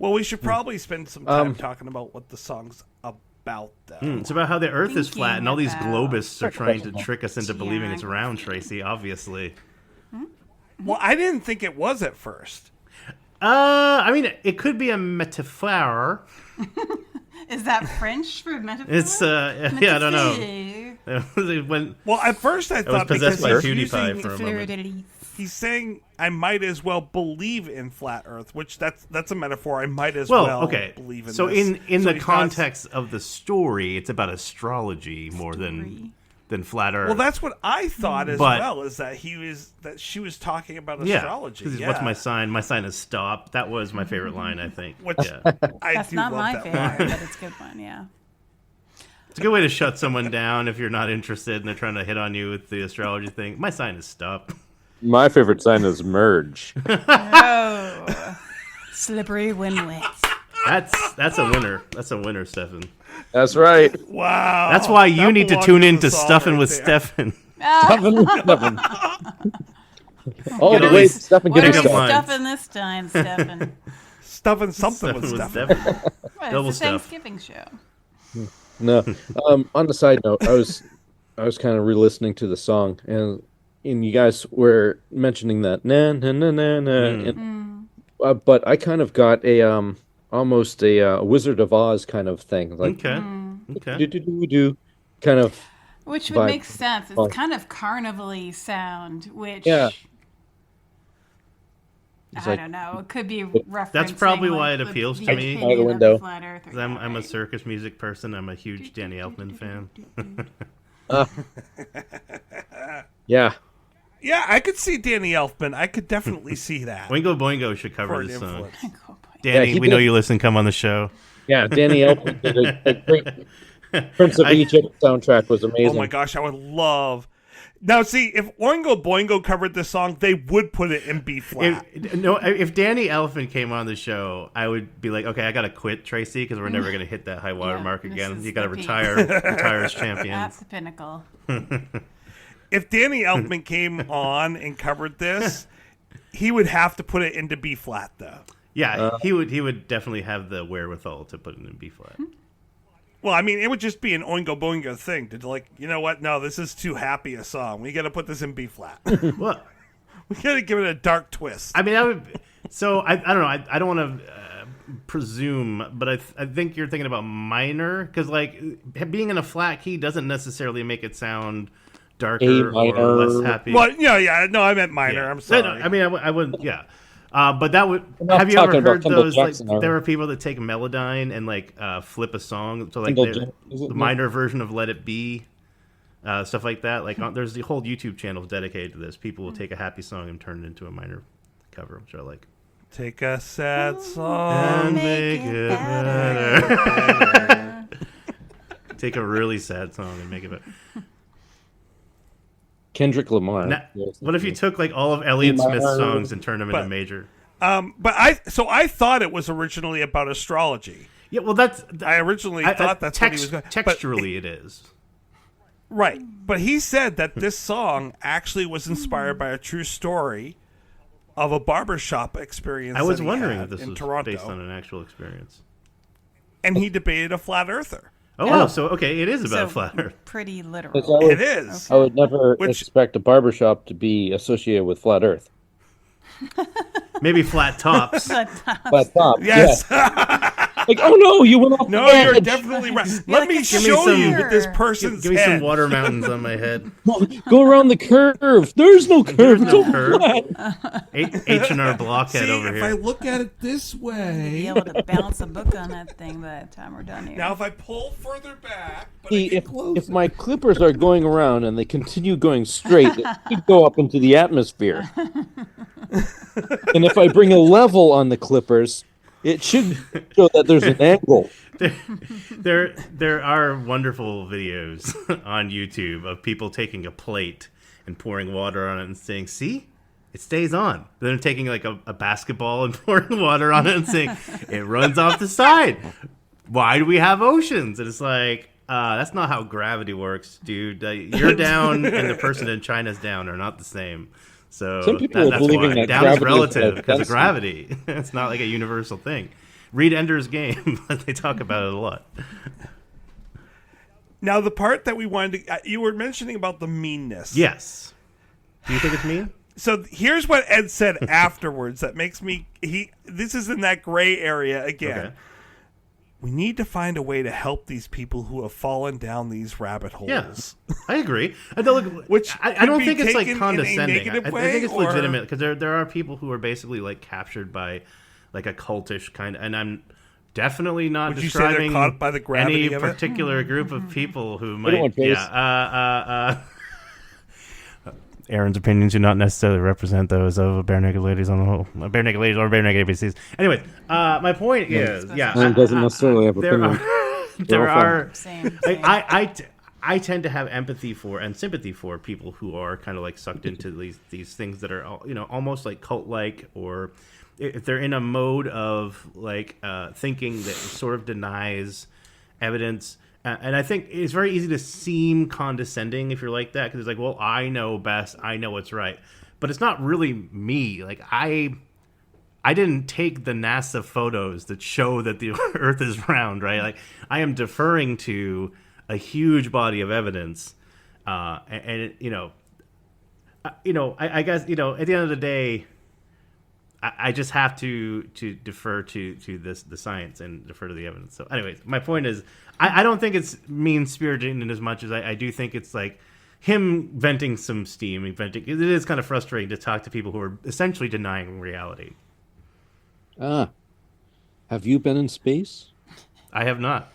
Speaker 8: Well, we should probably spend some time talking about what the song's about, though.
Speaker 10: It's about how the Earth is
Speaker 3: Thinking
Speaker 10: flat, and all these
Speaker 3: about
Speaker 10: globists are trying to trick us into believing it's round, Tracy, obviously.
Speaker 8: Well, I didn't think it was at first.
Speaker 10: I mean, it could be a metaphor.
Speaker 3: Is that French for metaphor?
Speaker 10: It's, yeah, I don't know.
Speaker 8: Well, at first I thought
Speaker 10: was possessed
Speaker 8: because
Speaker 10: by
Speaker 8: he's
Speaker 10: PewDiePie
Speaker 8: using,
Speaker 10: for a moment.
Speaker 8: he's saying I might as well believe in flat Earth, which that's a metaphor. I might as well believe in.
Speaker 10: So
Speaker 8: this.
Speaker 10: in
Speaker 8: So
Speaker 10: the
Speaker 8: he's
Speaker 10: context of the story, it's about astrology more than flat Earth.
Speaker 8: Well, that's what I thought as
Speaker 10: But-
Speaker 8: well. Is that she was talking about astrology?
Speaker 10: Yeah. What's my sign? My sign is stop. That was my favorite line, I think.
Speaker 8: Which
Speaker 10: yeah.
Speaker 8: I
Speaker 3: That's
Speaker 8: do
Speaker 3: not
Speaker 8: love
Speaker 3: my
Speaker 8: that
Speaker 3: favorite,
Speaker 8: line.
Speaker 3: but it's a good one. Yeah.
Speaker 10: It's a good way to shut someone down if you're not interested and they're trying to hit on you with the astrology thing. My sign is stop.
Speaker 9: My favorite sign is merge.
Speaker 3: Oh, slippery when wet.
Speaker 10: That's a winner. That's a winner, Steffan.
Speaker 9: That's right.
Speaker 8: Wow.
Speaker 10: That's why you
Speaker 8: That
Speaker 10: need to
Speaker 8: belongs
Speaker 10: tune
Speaker 8: in
Speaker 10: in
Speaker 8: the
Speaker 10: to
Speaker 8: song
Speaker 10: Stuffin'
Speaker 8: right
Speaker 10: with
Speaker 8: there.
Speaker 10: Steffan.
Speaker 9: Oh,
Speaker 10: Get all
Speaker 9: wait,
Speaker 10: these-
Speaker 9: Stefan,
Speaker 3: What
Speaker 9: give
Speaker 3: are
Speaker 9: me
Speaker 3: we
Speaker 10: lines.
Speaker 3: stuffing this time, Stefan?
Speaker 8: Stuffing something with Steffan.
Speaker 3: Well,
Speaker 10: Double
Speaker 3: it's a
Speaker 10: stuff.
Speaker 3: Thanksgiving show.
Speaker 9: No. On the side note, I was kind of re-listening to the song, and you guys were mentioning that na na na na na, and, but I kind of got a almost a Wizard of Oz kind of thing, like
Speaker 10: Okay.
Speaker 9: do do do do, kind of.
Speaker 3: Which would
Speaker 9: vibe.
Speaker 3: make sense. It's
Speaker 9: Oh.
Speaker 3: kind of carnival-y sound, which
Speaker 9: Yeah.
Speaker 3: I
Speaker 9: like-
Speaker 3: don't know. It could be referencing.
Speaker 10: That's probably why
Speaker 3: like,
Speaker 10: it appeals
Speaker 3: the
Speaker 10: to me.
Speaker 3: opinion
Speaker 9: By the
Speaker 3: of
Speaker 9: window.
Speaker 3: flat Earth or
Speaker 10: 'Cause I'm a
Speaker 3: right?
Speaker 10: circus music person. I'm a huge Danny Elfman fan.
Speaker 9: Yeah.
Speaker 8: Yeah, I could see Danny Elfman. I could definitely see that.
Speaker 10: Oingo Boingo should cover
Speaker 8: for an
Speaker 10: this song.
Speaker 8: influence.
Speaker 10: Danny,
Speaker 9: he
Speaker 10: we know
Speaker 9: did.
Speaker 10: you listen. Come on the show.
Speaker 9: Yeah, Danny Elfman did a great Prince of Egypt soundtrack was amazing.
Speaker 8: Oh my gosh, I would love. Now, see, if Oingo Boingo covered this song, they would put it in B flat.
Speaker 10: If Danny Elfman came on the show, I would be like, okay, I gotta quit, Tracy, because we're never gonna hit that high water
Speaker 3: Yeah,
Speaker 10: mark
Speaker 3: this
Speaker 10: again.
Speaker 3: is
Speaker 10: You gotta
Speaker 3: the peak.
Speaker 10: retire as champion.
Speaker 3: That's the pinnacle.
Speaker 8: If Danny Elfman came on and covered this, he would have to put it into B flat, though.
Speaker 10: Yeah, he would definitely have the wherewithal to put it in B flat.
Speaker 8: Well, I mean, it would just be an Oingo Boingo thing to like, you know what? No, this is too happy a song. We got to put this in B flat.
Speaker 10: Well,
Speaker 8: We got to give it a dark twist.
Speaker 10: I mean, I would. So I don't know. I don't want to presume, but I think you're thinking about minor because like being in a flat key doesn't necessarily make it sound darker or
Speaker 9: minor.
Speaker 10: less happy.
Speaker 8: Well, yeah, no, I meant minor.
Speaker 10: Yeah.
Speaker 8: I'm sorry.
Speaker 10: No, I mean, I would, yeah. But that would.
Speaker 9: not
Speaker 10: Have you ever
Speaker 9: talking about
Speaker 10: heard
Speaker 9: Kendall
Speaker 10: those?
Speaker 9: Jackson,
Speaker 10: Like,
Speaker 9: are
Speaker 10: there
Speaker 9: we?
Speaker 10: are people that take Melodyne and like flip a song, so like
Speaker 9: Kendall
Speaker 10: they're-
Speaker 9: Is it
Speaker 10: the minor version of Let It Be, stuff like that. Like there's the whole YouTube channel dedicated to this. People will take a happy song and turn it into a minor cover, which I like.
Speaker 8: Take a sad song.
Speaker 10: And make it better. Take a really sad song and make it better.
Speaker 9: Kendrick Lamar.
Speaker 10: Now,
Speaker 9: Yes.
Speaker 10: what if you took like all of Elliott
Speaker 9: Minor.
Speaker 10: Smith's songs and turned them into
Speaker 8: But-
Speaker 10: major?
Speaker 8: But I thought it was originally about astrology.
Speaker 10: Yeah, well, that's
Speaker 8: I originally thought that's what he was going.
Speaker 10: Texturally, it is.
Speaker 8: Right, but he said that this song actually was inspired by a true story of a barbershop experience.
Speaker 10: I was
Speaker 8: that he
Speaker 10: wondering
Speaker 8: had
Speaker 10: if this
Speaker 8: in
Speaker 10: was
Speaker 8: Toronto,
Speaker 10: based on an actual experience.
Speaker 8: and he debated a flat earther.
Speaker 10: Oh,
Speaker 3: Yeah.
Speaker 10: so okay, it is about
Speaker 3: So
Speaker 10: flat Earth.
Speaker 3: pretty literal.
Speaker 9: Because
Speaker 8: It is.
Speaker 9: I would never
Speaker 8: Which-
Speaker 9: expect a barbershop to be associated with flat Earth.
Speaker 10: Maybe flat tops.
Speaker 9: Flat top.
Speaker 8: Yes.
Speaker 9: Yeah. Like, oh no, you went off.
Speaker 8: No,
Speaker 9: the
Speaker 8: you're
Speaker 9: edge.
Speaker 8: definitely right.
Speaker 3: You're
Speaker 8: Let
Speaker 3: like,
Speaker 8: me
Speaker 3: it's
Speaker 8: show you
Speaker 3: here.
Speaker 8: with this person's
Speaker 10: Give me
Speaker 8: head.
Speaker 10: some water mountains on my head.
Speaker 9: Go around the curve. There's no curve.
Speaker 10: no
Speaker 9: It's
Speaker 10: curve.
Speaker 9: flat.
Speaker 10: H&R blockhead
Speaker 8: See,
Speaker 10: over
Speaker 8: if
Speaker 10: here.
Speaker 8: I look at it this
Speaker 3: Be
Speaker 8: way.
Speaker 3: able to balance a book on that thing by the time we're done here.
Speaker 8: Now, if I pull further back, but
Speaker 9: See,
Speaker 8: I get
Speaker 9: if
Speaker 8: closer.
Speaker 9: my clippers are going around and they continue going straight, they could go up into the atmosphere. And if I bring a level on the clippers, it should show that there's an angle.
Speaker 10: There are wonderful videos on YouTube of people taking a plate and pouring water on it and saying, "See, it stays on." Then they're taking like a basketball and pouring water on it and saying, "It runs off the side." Why do we have oceans? And it's like, that's not how gravity works, dude. You're down and the person in China's down are not the same. So
Speaker 9: Some people
Speaker 10: that's
Speaker 9: believe
Speaker 10: why.
Speaker 9: that
Speaker 10: Down is
Speaker 9: gravity is
Speaker 10: relative
Speaker 9: a
Speaker 10: because of
Speaker 9: density.
Speaker 10: gravity. It's not like a universal thing. Read Ender's Game. They talk about it a lot.
Speaker 8: Now, the part that we wanted to... you were mentioning about the meanness.
Speaker 10: Yes. Do you think it's mean?
Speaker 8: So here's what Ed said afterwards that makes me... This is in that gray area again.
Speaker 10: Okay.
Speaker 8: We need to find a way to help these people who have fallen down these rabbit holes.
Speaker 10: Yeah, I agree. I don't,
Speaker 8: Which
Speaker 10: I don't
Speaker 8: could be
Speaker 10: think it's like
Speaker 8: taken in a
Speaker 10: condescending.
Speaker 8: negative
Speaker 10: I
Speaker 8: way,
Speaker 10: think it's
Speaker 8: or-
Speaker 10: legitimate because there are people who are basically like captured by like a cultish kind of, and I'm definitely not
Speaker 8: Would you say they're
Speaker 10: describing
Speaker 8: caught by the gravity
Speaker 10: any
Speaker 8: of it?
Speaker 10: particular group of people who
Speaker 9: don't
Speaker 10: might.
Speaker 9: want face.
Speaker 10: Aaron's opinions do not necessarily represent those of Bare Naked Ladies on the whole. Bare Naked Ladies or Bare Naked ABCs. Anyway, my point is,
Speaker 9: Aaron doesn't necessarily have
Speaker 10: there
Speaker 9: opinion.
Speaker 10: there are.
Speaker 3: Same.
Speaker 10: I tend to have empathy for and sympathy for people who are kind of like sucked into these things that are almost like cult-like, or if they're in a mode of like thinking that sort of denies evidence. And I think it's very easy to seem condescending if you're like that, because it's like, well, I know best, I know what's right, but it's not really me. Like I didn't take the NASA photos that show that the Earth is round, right? Like I am deferring to a huge body of evidence, and I guess at the end of the day, I just have to defer to the science and defer to the evidence. So, anyways, my point is, I don't think it's mean spirited in as much as I do think it's like him venting some steam. It is kind of frustrating to talk to people who are essentially denying reality.
Speaker 9: Have you been in space?
Speaker 10: I have not.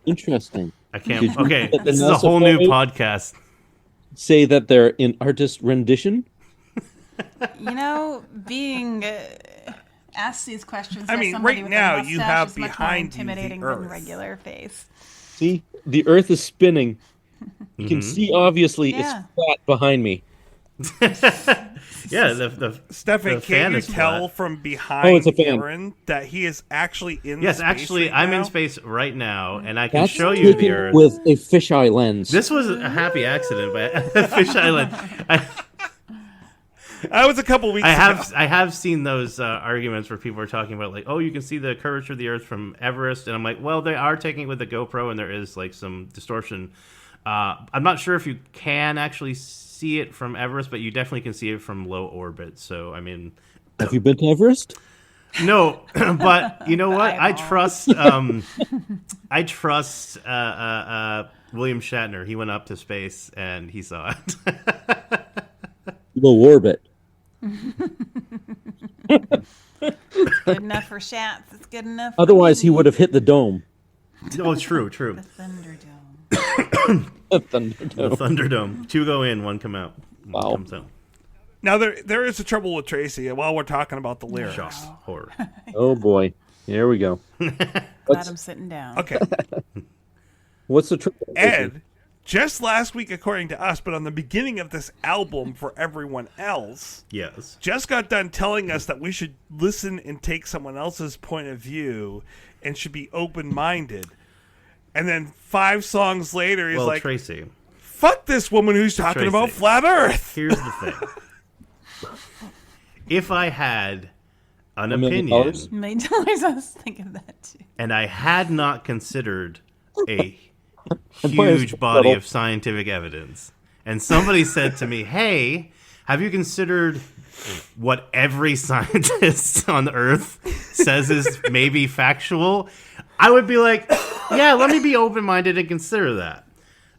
Speaker 9: Interesting.
Speaker 10: I can't.
Speaker 9: Did you
Speaker 10: Okay,
Speaker 9: look at the
Speaker 10: this is a
Speaker 9: NASA
Speaker 10: whole new
Speaker 9: photos?
Speaker 10: podcast.
Speaker 9: Say that they're in artist rendition?
Speaker 3: Being asked these questions.
Speaker 8: I
Speaker 3: by
Speaker 8: mean,
Speaker 3: somebody
Speaker 8: right
Speaker 3: with a
Speaker 8: now,
Speaker 3: mustache
Speaker 8: you have
Speaker 3: is much more
Speaker 8: behind you the
Speaker 3: intimidating than
Speaker 8: Earth.
Speaker 3: regular face.
Speaker 9: See, the Earth is spinning. You can see obviously
Speaker 3: Yeah.
Speaker 9: it's flat behind me.
Speaker 10: Yeah, the
Speaker 8: Steffan,
Speaker 10: the fan
Speaker 8: can you
Speaker 10: is
Speaker 8: tell
Speaker 10: flat.
Speaker 8: from behind
Speaker 9: Oh, it's a fan.
Speaker 8: Aaron that he is actually in
Speaker 10: Yes,
Speaker 8: space
Speaker 10: actually,
Speaker 8: right
Speaker 10: I'm in
Speaker 8: now?
Speaker 10: space right now, and I can
Speaker 9: That's
Speaker 10: show you the
Speaker 9: taken
Speaker 10: Earth.
Speaker 9: with a fisheye lens.
Speaker 10: This was a happy accident, but Fish Island.
Speaker 8: That was a couple weeks ago.
Speaker 10: I have seen those arguments where people are talking about like, oh, you can see the curvature of the Earth from Everest, and I'm like, well, they are taking it with the GoPro, and there is like some distortion. I'm not sure if you can actually see it from Everest, but you definitely can see it from low orbit. So, I mean,
Speaker 9: Have you been to Everest?
Speaker 10: no, but you know what? I trust. I trust William Shatner. He went up to space and he saw it.
Speaker 9: Low orbit.
Speaker 3: Good enough for Shats. It's good enough. For
Speaker 9: Otherwise, he
Speaker 3: me.
Speaker 9: would have hit the dome.
Speaker 10: Oh, true.
Speaker 3: The Thunderdome.
Speaker 9: The Thunderdome.
Speaker 10: The Thunderdome. Two go in, one come out. One
Speaker 9: Wow.
Speaker 10: comes out.
Speaker 8: Now, there is a trouble with Tracy while we're talking about the lyrics.
Speaker 10: Shock. Horror.
Speaker 9: Oh boy, here we go.
Speaker 3: Glad I'm sitting down.
Speaker 8: Okay,
Speaker 9: What's the trick?
Speaker 8: Ed, just last week, according to us, but on the beginning of this album for everyone else,
Speaker 10: Yes.
Speaker 8: just got done telling us that we should listen and take someone else's point of view and should be open-minded. And then 5 songs later, he's
Speaker 10: Well,
Speaker 8: like,
Speaker 10: Tracy,
Speaker 8: fuck this woman who's talking
Speaker 10: Tracy.
Speaker 8: about flat Earth.
Speaker 10: here's the thing. If I had an
Speaker 9: $1 million?
Speaker 10: opinion
Speaker 3: $1 million. I was thinking that too.
Speaker 10: and I had not considered a
Speaker 9: Empire's
Speaker 10: huge body
Speaker 9: little.
Speaker 10: of scientific evidence, and somebody said to me, hey, Have you considered what every scientist on Earth says is maybe factual? I would be like, yeah, let me be open-minded and consider that.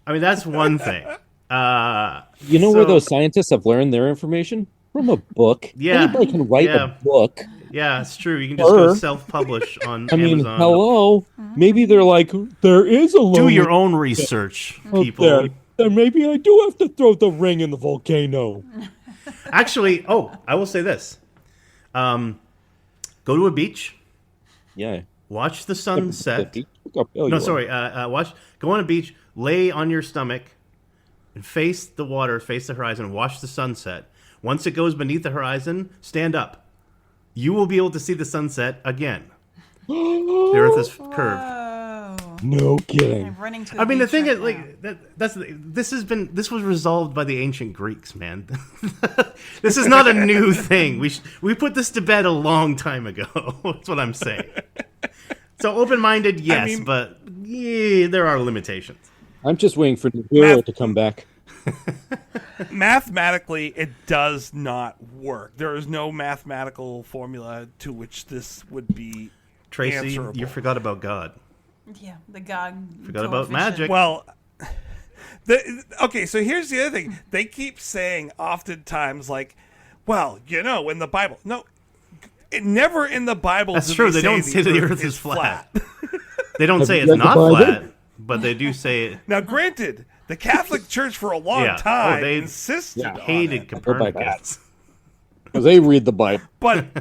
Speaker 10: I mean, that's one thing.
Speaker 9: Where those scientists have learned their information? From a book.
Speaker 10: Yeah.
Speaker 9: Anybody can write a book.
Speaker 10: Yeah, it's true. You can just go self-publish on Amazon.
Speaker 9: Hello. Maybe they're like, there is a
Speaker 10: do your own research, people.
Speaker 9: There. Then maybe I do have to throw the ring in the volcano.
Speaker 10: Actually, I will say this. Go to a beach.
Speaker 9: Yeah.
Speaker 10: Watch the sunset. Go on a beach, lay on your stomach, and face the water, face the horizon, and watch the sunset. Once it goes beneath the horizon, stand up. You will be able to see the sunset again. The Earth is curved.
Speaker 9: No kidding.
Speaker 3: I'm running to
Speaker 10: I mean, the
Speaker 3: beach
Speaker 10: thing
Speaker 3: right
Speaker 10: is, like, this was resolved by the ancient Greeks, man. This is not a new thing. We put this to bed a long time ago. That's what I'm saying. So open-minded, yes, but there are limitations.
Speaker 9: I'm just waiting for the hero to come back.
Speaker 8: Mathematically, it does not work. There is no mathematical formula to which this would be
Speaker 10: Tracy,
Speaker 8: answerable.
Speaker 10: you forgot about God.
Speaker 3: Yeah, the God.
Speaker 10: Forgot about magic.
Speaker 8: Well, okay, so here's the other thing. They keep saying oftentimes, like, well, in the Bible. No, never in the Bible.
Speaker 10: That's true. They don't say the Earth is flat. They don't say it's
Speaker 9: read the
Speaker 10: not
Speaker 9: Bible?
Speaker 10: flat, but they do say it.
Speaker 8: Now, granted, the Catholic Church for a long time
Speaker 10: they
Speaker 8: insisted on
Speaker 10: hated
Speaker 8: it.
Speaker 10: Copernicus.
Speaker 9: Because they read the Bible.
Speaker 8: But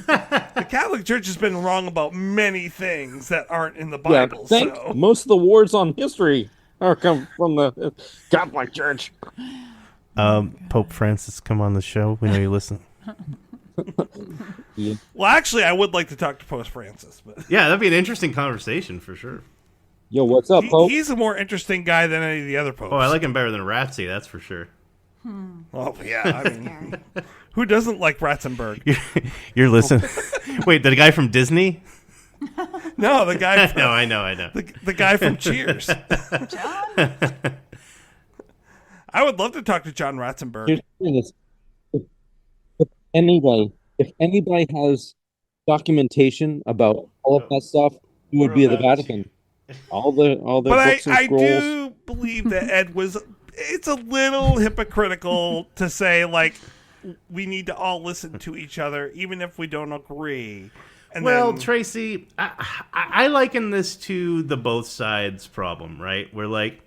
Speaker 8: the Catholic Church has been wrong about many things that aren't in the Bible. So
Speaker 9: Most of the wars on history come from the Catholic Church.
Speaker 10: Pope Francis, come on the show. We know you listen.
Speaker 8: Well, actually, I would like to talk to Pope Francis. But
Speaker 10: Yeah, that'd be an interesting conversation for sure.
Speaker 9: Yo, what's up, Pope?
Speaker 8: he's a more interesting guy than any of the other popes.
Speaker 10: Oh, I like him better than Ratsy, that's for sure.
Speaker 8: Oh, yeah. I mean, who doesn't like Ratzenberg?
Speaker 10: You're listening. Wait, the guy from Disney?
Speaker 8: No, the guy. From,
Speaker 10: No, I know.
Speaker 8: The guy from Cheers.
Speaker 3: John?
Speaker 8: I would love to talk to John Ratzenberg.
Speaker 9: Here's the thing is, if anybody has documentation about all of that stuff, it would be the Vatican. All the
Speaker 8: But
Speaker 9: books and
Speaker 8: I
Speaker 9: scrolls.
Speaker 8: do believe that Ed was. It's a little hypocritical to say, like, we need to all listen to each other, even if we don't agree. And
Speaker 10: Well,
Speaker 8: then,
Speaker 10: Tracy, I liken this to the both sides problem, right? Where, like,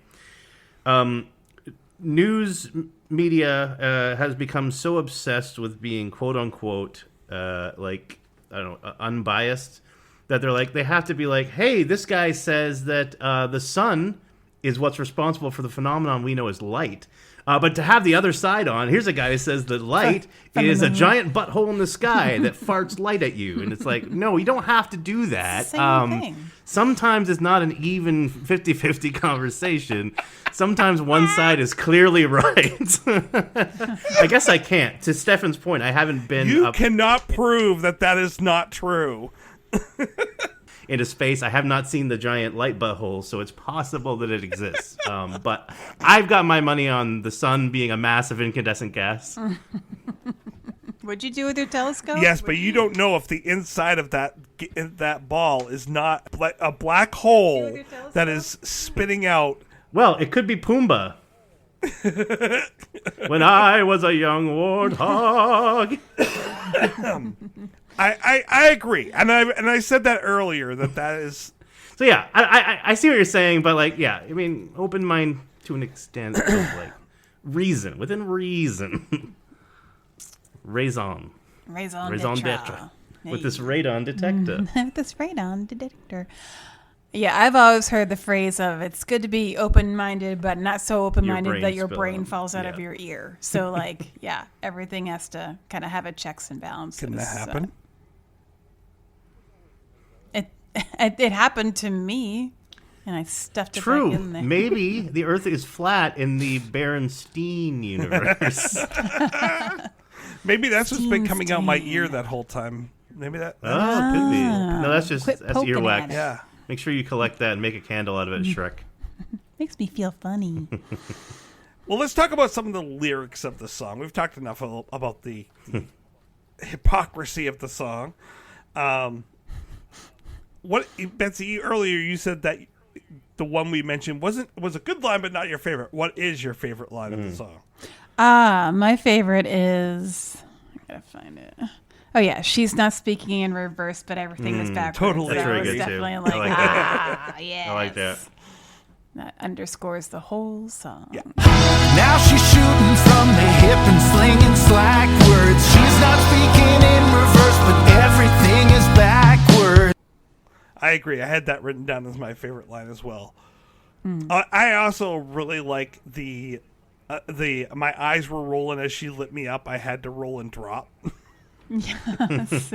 Speaker 10: news media has become so obsessed with being quote-unquote, unbiased, that they're like, they have to be like, hey, this guy says that the sun is what's responsible for the phenomenon we know as light. But to have the other side on, here's a guy who says that light is a giant butthole in the sky that farts light at you. And it's like, no, you don't have to do that.
Speaker 3: Same thing.
Speaker 10: Sometimes it's not an even 50-50 conversation. Sometimes one side is clearly right. I guess I can't. To Steffan's point, I haven't been
Speaker 8: you cannot prove that is not true.
Speaker 10: into space. I have not seen the giant light butthole, so it's possible that it exists. But I've got my money on the sun being a massive incandescent gas.
Speaker 3: What'd you do with your telescope?
Speaker 8: Yes, but you don't know if the inside of that ball is not a black hole that is spitting out.
Speaker 10: Well, it could be Pumbaa. When I was a young warthog.
Speaker 8: I agree, and I said that earlier that is.
Speaker 10: So yeah, I see what you're saying, but like, yeah, I mean, open mind to an extent of like within reason. Raison d'etre. With this radon detector.
Speaker 3: With this radon detector. Yeah, I've always heard the phrase of it's good to be open-minded, but not so open-minded that your brain falls out of your ear. So, like, yeah, everything has to kind of have a checks and balances.
Speaker 8: Can that happen?
Speaker 3: It happened to me, and I stuffed it back in there.
Speaker 10: Maybe the Earth is flat in the Berenstein universe.
Speaker 8: Maybe that's what's been coming out my ear that whole time. Maybe that.
Speaker 10: Oh, it could be. No, that's earwax.
Speaker 8: Yeah.
Speaker 10: Make sure you collect that and make a candle out of it, Shrek.
Speaker 3: Makes me feel funny.
Speaker 8: Well, let's talk about some of the lyrics of the song. We've talked enough about the hypocrisy of the song. What, Betsy, earlier you said that the one we mentioned was a good line, but not your favorite. What is your favorite line of the song?
Speaker 3: My favorite is, I gotta find it. Oh yeah, she's not speaking in reverse, but everything is backwards.
Speaker 8: Totally.
Speaker 10: That's
Speaker 3: That
Speaker 10: very
Speaker 3: was
Speaker 10: good
Speaker 3: definitely
Speaker 10: too.
Speaker 3: like,
Speaker 10: I like that.
Speaker 3: yes.
Speaker 10: I like that.
Speaker 3: That underscores the whole song.
Speaker 8: Yeah.
Speaker 11: Now she's shooting from the hip and slinging slack words. She's not speaking in reverse, but everything is backwards.
Speaker 8: I agree. I had that written down as my favorite line as well. I also really like the my eyes were rolling as she lit me up. I had to roll and drop.
Speaker 3: Yes.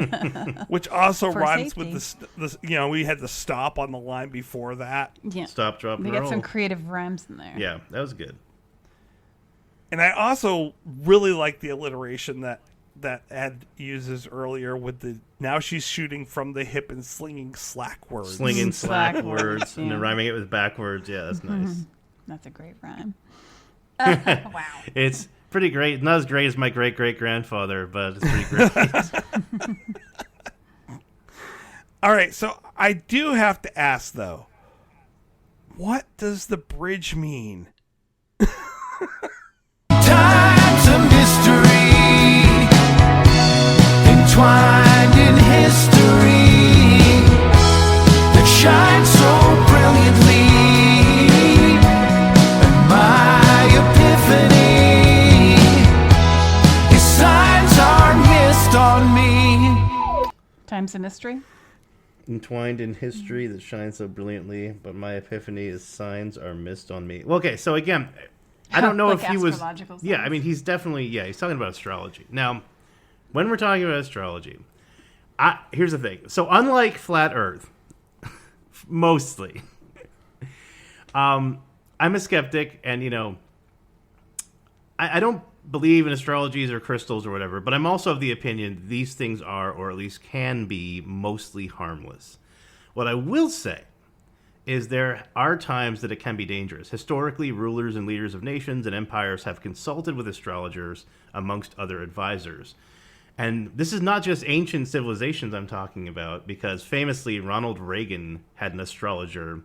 Speaker 8: Which also
Speaker 3: For
Speaker 8: rhymes
Speaker 3: safety.
Speaker 8: with the we had the stop on the line before that.
Speaker 3: Yeah.
Speaker 10: Stop, drop,
Speaker 3: They
Speaker 10: and roll.
Speaker 3: got some creative rhymes in there.
Speaker 10: Yeah, that was good.
Speaker 8: And I also really like the alliteration that Ed uses earlier with the now she's shooting from the hip and slinging slack words.
Speaker 10: Slinging slack
Speaker 3: Slack
Speaker 10: words
Speaker 3: words,
Speaker 10: and then
Speaker 3: yeah.
Speaker 10: rhyming it with backwards. Yeah, that's nice.
Speaker 3: That's a great rhyme. Wow.
Speaker 10: It's pretty great. Not as great as my great-great-grandfather, but it's pretty great.
Speaker 8: All right, so I do have to ask though, what does the bridge mean?
Speaker 11: Time's a mystery, entwined in history, that shines so brilliantly. And my epiphany is signs are missed on me.
Speaker 3: Time's a mystery.
Speaker 10: Entwined in history that shines so brilliantly, but my epiphany is signs are missed on me. Well, okay, so again, I don't know
Speaker 3: Like
Speaker 10: if he was.
Speaker 3: astrological
Speaker 10: Yeah,
Speaker 3: signs?
Speaker 10: I mean, he's definitely. Yeah, he's talking about astrology. Now, when we're talking about astrology, here's the thing. So, unlike flat Earth, mostly, I'm a skeptic, and I don't believe in astrologies or crystals or whatever, but I'm also of the opinion these things are, or at least can be, mostly harmless. What I will say is there are times that it can be dangerous. Historically, rulers and leaders of nations and empires have consulted with astrologers amongst other advisors. And this is not just ancient civilizations I'm talking about, because famously Ronald Reagan had an astrologer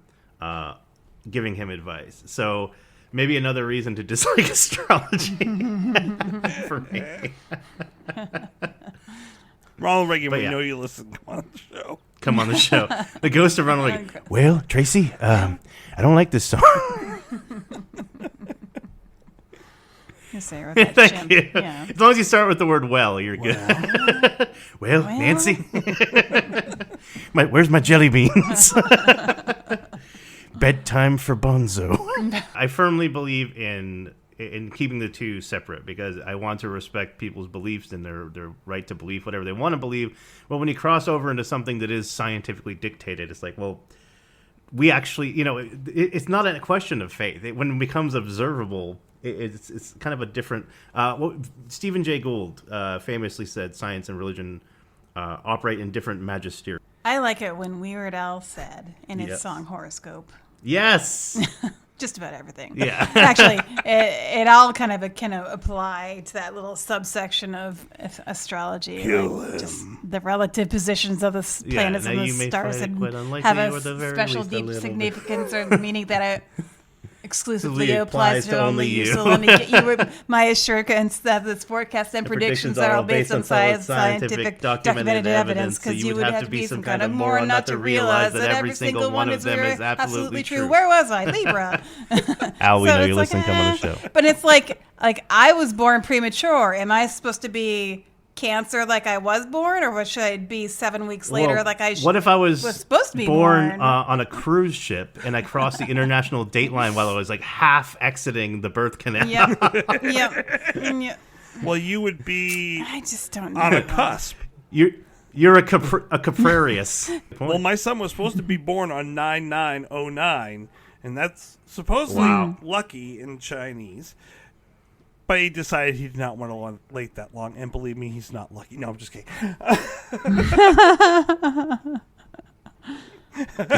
Speaker 10: giving him advice. So maybe another reason to dislike astrology for me.
Speaker 8: Ronald Reagan,
Speaker 10: But
Speaker 8: we
Speaker 10: yeah.
Speaker 8: know you listen. Come on the show.
Speaker 10: Come on the show. The ghost of Ronald Reagan. Well, Tracy, I don't like this song.
Speaker 3: You say it with that
Speaker 10: Thank
Speaker 3: chimp.
Speaker 10: you.
Speaker 3: Yeah.
Speaker 10: As long as you start with the word well, you're good. Well, Nancy. Where's my jelly beans? Bedtime for Bonzo. I firmly believe in keeping the two separate, because I want to respect people's beliefs and their right to believe whatever they want to believe. Well, when you cross over into something that is scientifically dictated, it's like, well, we actually, it's not a question of faith. When it becomes observable, it's kind of a different. Stephen Jay Gould famously said, "Science and religion operate in different magisterium."
Speaker 3: I like it when Weird Al said in his
Speaker 10: Yes.
Speaker 3: song Horoscope.
Speaker 10: Yes.
Speaker 3: Just about everything.
Speaker 10: Yeah.
Speaker 3: Actually, it all kind of can apply to that little subsection of astrology. Just the relative positions of the planets
Speaker 10: now
Speaker 3: and the
Speaker 10: you may
Speaker 3: stars
Speaker 10: find it
Speaker 3: and
Speaker 10: quite unlikely,
Speaker 3: have
Speaker 10: or the
Speaker 3: a
Speaker 10: very
Speaker 3: special
Speaker 10: least a
Speaker 3: deep
Speaker 10: little bit.
Speaker 3: significance, or meaning that it exclusively
Speaker 10: It
Speaker 3: applies to only you. So let me get you my assurance that this forecast and predictions are all based on scientific documented evidence, because you would have to be some kind of moron not to realize that every single one of them is absolutely true. Where was I? Libra.
Speaker 10: Al, we
Speaker 3: So
Speaker 10: know
Speaker 3: it's
Speaker 10: you
Speaker 3: like,
Speaker 10: listen. Come on the show.
Speaker 3: But it's like I was born premature. Am I supposed to be Cancer like I was born, or should I be 7 weeks later
Speaker 10: Well,
Speaker 3: like I
Speaker 10: what if I was
Speaker 3: supposed to be
Speaker 10: born on a cruise ship and I crossed the international date line while I was like half exiting the birth canal?
Speaker 3: Yep.
Speaker 8: Well, you would be
Speaker 3: I just don't know.
Speaker 8: on a cusp.
Speaker 10: You're a Caprarius.
Speaker 8: Well, my son was supposed to be born on 9909, and that's supposedly lucky in Chinese. But he decided he did not want to wait that long, and believe me, he's not lucky. No, I'm just kidding.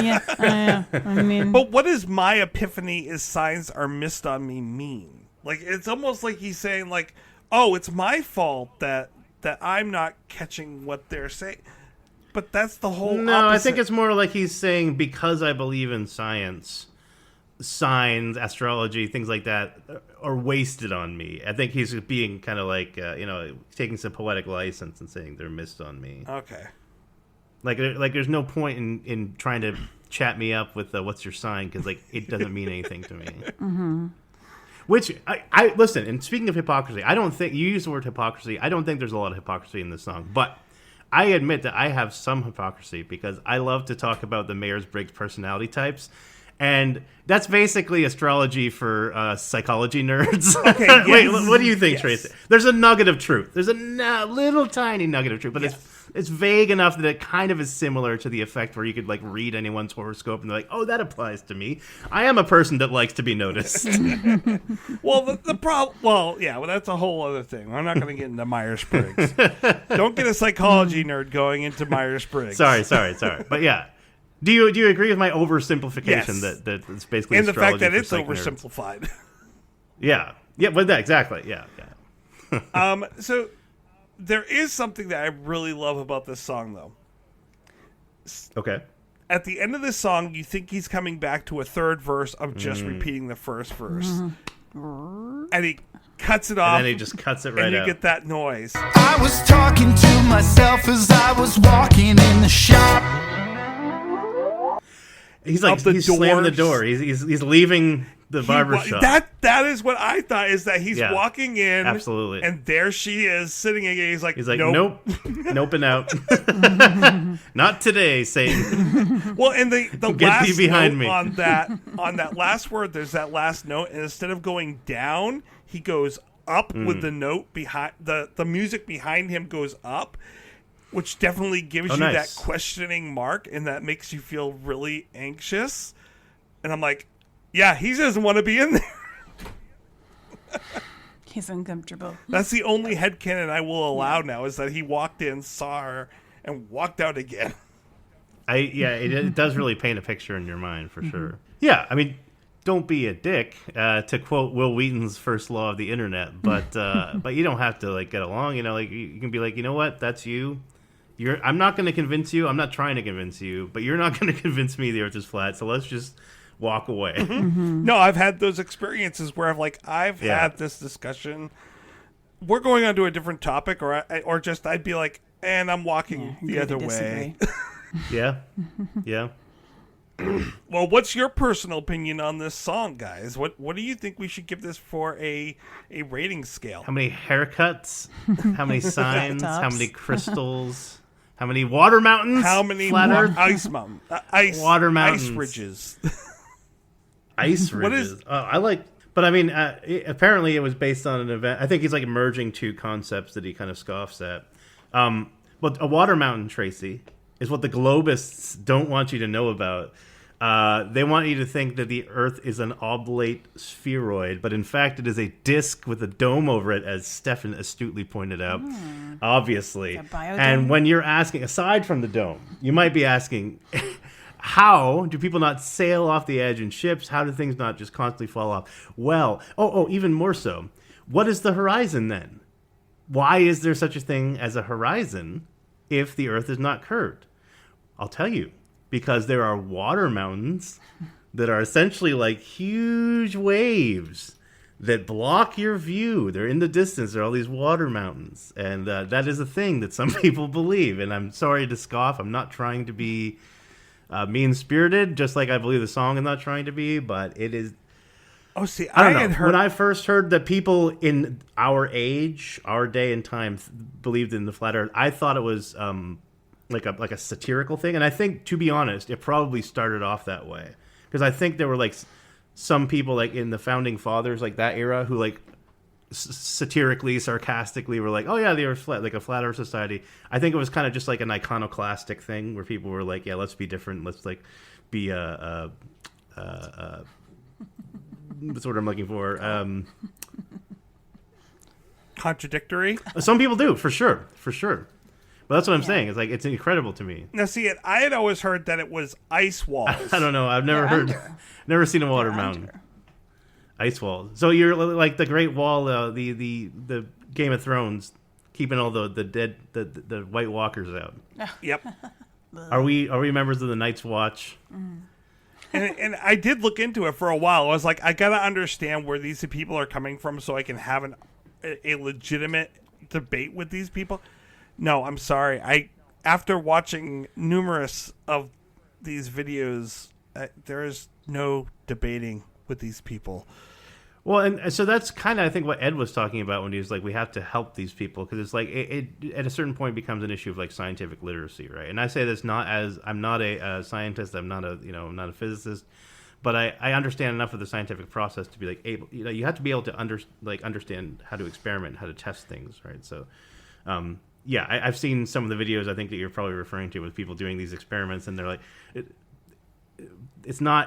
Speaker 3: Yeah, I mean,
Speaker 8: But what does my epiphany is signs are missed on me mean? Like, it's almost like he's saying, like, oh, it's my fault that I'm not catching what they're saying. But that's the whole
Speaker 10: No,
Speaker 8: opposite.
Speaker 10: I think it's more like he's saying, because I believe in science, signs, astrology, things like that are wasted on me. I think he's being kind of like, taking some poetic license and saying they're missed on me.
Speaker 8: Okay.
Speaker 10: Like there's no point in trying to chat me up with what's your sign, because like it doesn't mean anything to me. Mm-hmm. Which I listen. And speaking of hypocrisy, I don't think you use the word hypocrisy. I don't think there's a lot of hypocrisy in this song, but I admit that I have some hypocrisy because I love to talk about the Myers-Briggs personality types. And that's basically astrology for psychology nerds. Okay, yes. Wait, what do you think, yes. Tracy? There's a nugget of truth. There's a little tiny nugget of truth, but yes. It's vague enough that it kind of is similar to the effect where you could like read anyone's horoscope and they're like, oh, that applies to me. I am a person that likes to be noticed.
Speaker 8: Well, the problem... Well, yeah, that's a whole other thing. I'm not going to get into Myers-Briggs. Don't get a psychology nerd going into Myers-Briggs.
Speaker 10: Sorry. But yeah. Do you agree with my oversimplification? Yes. that it's basically
Speaker 8: and the fact that it's oversimplified?
Speaker 10: Yeah, but that exactly. Yeah.
Speaker 8: So there is something that I really love about this song, though.
Speaker 10: Okay.
Speaker 8: At the end of this song, you think he's coming back to a third verse of just repeating the first verse, and he cuts it off,
Speaker 10: and then he just cuts it right out,
Speaker 8: and you get that noise.
Speaker 11: I was talking to myself as I was walking in the shop.
Speaker 10: He's like he's slamming the door. He's leaving the barbershop.
Speaker 8: That is what I thought, is that he's walking in,
Speaker 10: absolutely,
Speaker 8: and there she is sitting again. He's like
Speaker 10: nope, noping out. Not today, Satan.
Speaker 8: Well, and the
Speaker 10: Get
Speaker 8: last
Speaker 10: thee behind
Speaker 8: note
Speaker 10: me.
Speaker 8: on that last word, there's that last note, and instead of going down, he goes up with the note behind the music behind him goes up. Which definitely gives you that questioning mark, and that makes you feel really anxious. And I'm like, yeah, he doesn't want to be in there.
Speaker 3: He's uncomfortable.
Speaker 8: That's the only headcanon I will allow now, is that he walked in, saw her, and walked out again.
Speaker 10: It does really paint a picture in your mind, for sure. Yeah, I mean, don't be a dick, to quote Will Wheaton's first law of the internet, but you don't have to like get along. You can be like, you know what, that's you. I'm not going to convince you. I'm not trying to convince you, but you're not going to convince me the Earth is flat. So let's just walk away.
Speaker 8: Mm-hmm. No, I've had those experiences where I've had this discussion. We're going on to a different topic, or I'd be like, and I'm walking the other way.
Speaker 10: Yeah.
Speaker 8: Well, what's your personal opinion on this song, guys? What do you think we should give this for a rating scale?
Speaker 10: How many haircuts? How many signs? How many crystals? How many water mountains?
Speaker 8: How many ice mountains?
Speaker 10: Water mountains.
Speaker 8: Ice ridges.
Speaker 10: Ice ridges. But I mean, apparently it was based on an event. I think he's like merging two concepts that he kind of scoffs at. But a water mountain, Tracy, is what the globists don't want you to know about. They want you to think that the Earth is an oblate spheroid, but in fact it is a disc with a dome over it, as Steffan astutely pointed out. Obviously. And when you're asking, aside from the dome, you might be asking, how do people not sail off the edge in ships? How do things not just constantly fall off? Well, even more so, what is the horizon then? Why is there such a thing as a horizon if the Earth is not curved? I'll tell you. Because there are water mountains that are essentially like huge waves that block your view. They're in the distance. There are all these water mountains. And that is a thing that some people believe. And I'm sorry to scoff. I'm not trying to be mean-spirited, just like I believe the song I'm not trying to be. But it is...
Speaker 8: Oh, see,
Speaker 10: I don't know. When I first heard that people in our age, our day and time, believed in the flat Earth, I thought it was... like a satirical thing, and I think, to be honest, it probably started off that way, because I think there were like some people like in the founding fathers, like that era, who like satirically, sarcastically were like, oh yeah, they were flat, like a flat Earth society. I think it was kind of just like an iconoclastic thing where people were like, yeah, let's be different, let's like be what's the word I'm looking for,
Speaker 8: contradictory.
Speaker 10: Some people do, for sure. But that's what I'm saying. It's like, it's incredible to me.
Speaker 8: Now, see, I had always heard that it was ice walls.
Speaker 10: I don't know. I've never never seen a water mountain. Ice wall. So you're like the Great Wall, the Game of Thrones, keeping all the dead the White Walkers out.
Speaker 8: Yep.
Speaker 10: Are we members of the Night's Watch?
Speaker 8: And I did look into it for a while. I was like, I gotta understand where these people are coming from so I can have a legitimate debate with these people. No, I'm sorry. After watching numerous of these videos, there is no debating with these people.
Speaker 10: Well, and so that's kind of, I think, what Ed was talking about when he was like, we have to help these people, because it's like it at a certain point becomes an issue of like scientific literacy, right? And I say this not as I'm not a scientist, I'm not I'm not a physicist, but I understand enough of the scientific process to be like able, you have to be able to understand how to experiment, how to test things, right? So, yeah, I've seen some of the videos I think that you're probably referring to with people doing these experiments, and they're like, it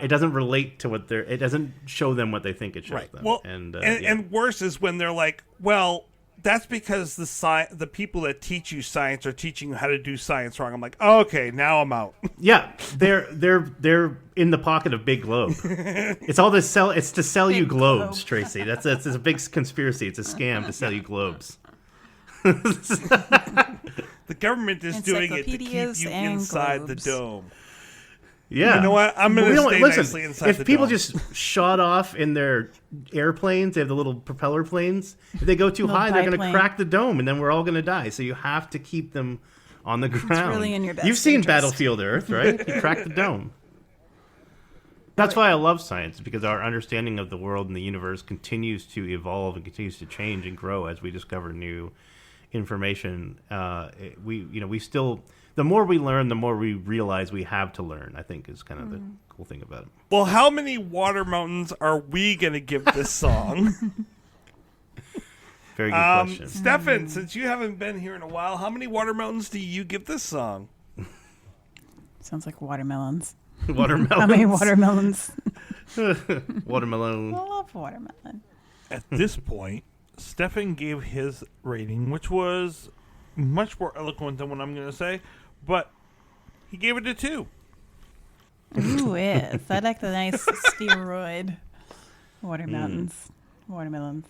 Speaker 10: doesn't relate to it doesn't show them what they think it shows them.
Speaker 8: Well,
Speaker 10: and
Speaker 8: worse is when they're like, well, that's because the people that teach you science are teaching you how to do science wrong. I'm like, oh, okay, now I'm out.
Speaker 10: Yeah, they're in the pocket of Big Globe. It's all it's to sell you globes, Tracy. That's a big conspiracy. It's a scam to sell you globes.
Speaker 8: The government is doing it to keep you inside
Speaker 3: globes.
Speaker 8: the dome.
Speaker 10: Yeah,
Speaker 8: you know what? I'm going to stay nicely inside the
Speaker 10: If people
Speaker 8: dome.
Speaker 10: just shot off in their airplanes, they have the little propeller planes. If they go too high, they're going to crack the dome, and then we're all going to die. So you have to keep them on the ground.
Speaker 3: It's really in your best
Speaker 10: You've seen
Speaker 3: interest.
Speaker 10: Battlefield Earth, right? You crack the dome. That's why I love science, because our understanding of the world and the universe continues to evolve and continues to change and grow as we discover new information. We still, the more we learn, the more we realize we have to learn, I think, is kind of the cool thing about it.
Speaker 8: Well, how many water mountains are we going to give this song?
Speaker 10: Very good question.
Speaker 8: Steffan, since you haven't been here in a while, how many water mountains do you give this song?
Speaker 3: Sounds like watermelons.
Speaker 10: Watermelons.
Speaker 3: How many watermelons?
Speaker 10: Watermelon.
Speaker 3: I love watermelon.
Speaker 8: At this point, Steffan gave his rating, which was much more eloquent than what I'm going to say, but he gave it a 2.
Speaker 3: Ooh, yes. I like the nice steroid watermelons. Watermelons.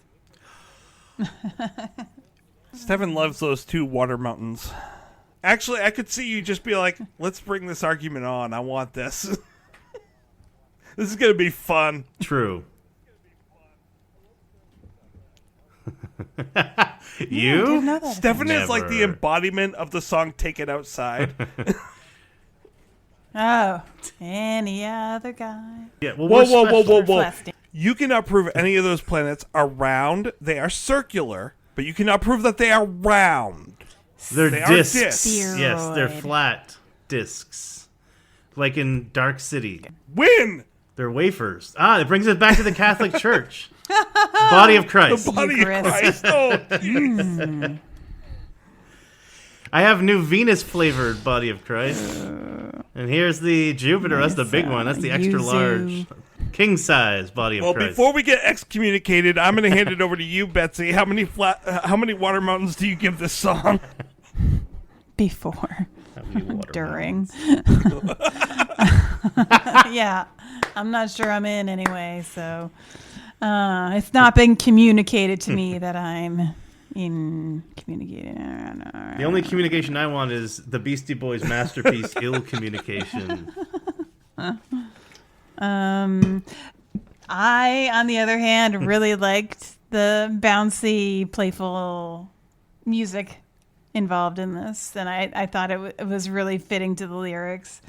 Speaker 8: Steffan loves those 2 water mountains. Actually, I could see you just be like, let's bring this argument on. I want this. This is going to be fun.
Speaker 10: True.
Speaker 3: You?
Speaker 8: Steffan is like the embodiment of the song Take It Outside.
Speaker 3: Oh, any other guy.
Speaker 10: Yeah, well,
Speaker 8: whoa. You cannot prove any of those planets are round. They are circular, but you cannot prove that they are round.
Speaker 10: They're
Speaker 8: They are
Speaker 10: discs.
Speaker 8: discs.
Speaker 10: Yes, they're flat discs. Like in Dark City.
Speaker 8: Win!
Speaker 10: They're wafers. Ah, it brings us back to the Catholic Church. Body of Christ.
Speaker 8: The body of Christ. Oh, geez.
Speaker 10: I have new Venus-flavored Body of Christ. And here's the Jupiter. That's the big one. That's the extra large. King-size Body of Christ.
Speaker 8: Well, before we get excommunicated, I'm going to hand it over to you, Betsy. How many water mountains do you give this song?
Speaker 3: Before. During. Yeah. I'm not sure I'm in anyway, so it's not been communicated to me that I'm in communicating.
Speaker 10: The only communication I want is the Beastie Boys' masterpiece, Ill Communication.
Speaker 3: I, on the other hand, really liked the bouncy, playful music involved in this, and I thought it was really fitting to the lyrics.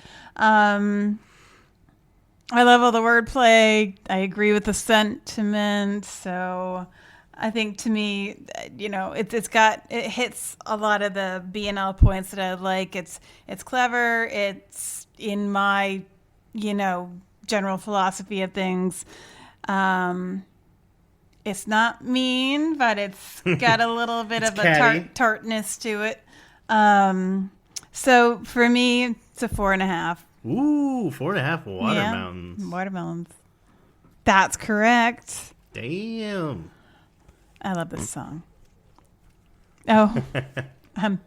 Speaker 3: I love all the wordplay. I agree with the sentiment. So I think, to me, it hits a lot of the B&L points that I like. It's clever. It's in my, general philosophy of things. It's not mean, but it's got a little bit of a tartness to it. So for me, it's a 4.5.
Speaker 10: Ooh, 4.5 watermelons.
Speaker 3: Yeah, watermelons. That's correct.
Speaker 10: Damn.
Speaker 3: I love this song. Oh. Well,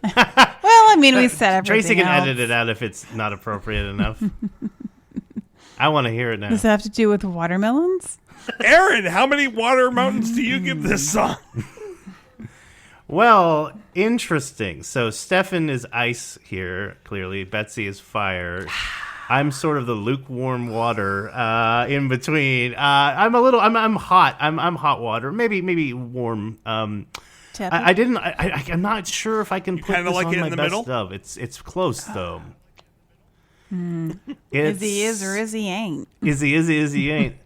Speaker 3: I mean, we said everything
Speaker 10: Tracy can
Speaker 3: else.
Speaker 10: edit it out if it's not appropriate enough. I want to hear it now.
Speaker 3: Does it have to do with watermelons?
Speaker 8: Aaron, how many water mountains do you give this song?
Speaker 10: Well, interesting. So Steffan is ice here, clearly. Betsy is fire. I'm sort of the lukewarm water in between. I'm hot. I'm hot water. Maybe warm. I'm not sure if I can put this
Speaker 8: like
Speaker 10: on
Speaker 8: it in
Speaker 10: my
Speaker 8: the
Speaker 10: best
Speaker 8: middle?
Speaker 10: of. It's close though.
Speaker 3: Is he is or is he ain't?
Speaker 10: Is he ain't?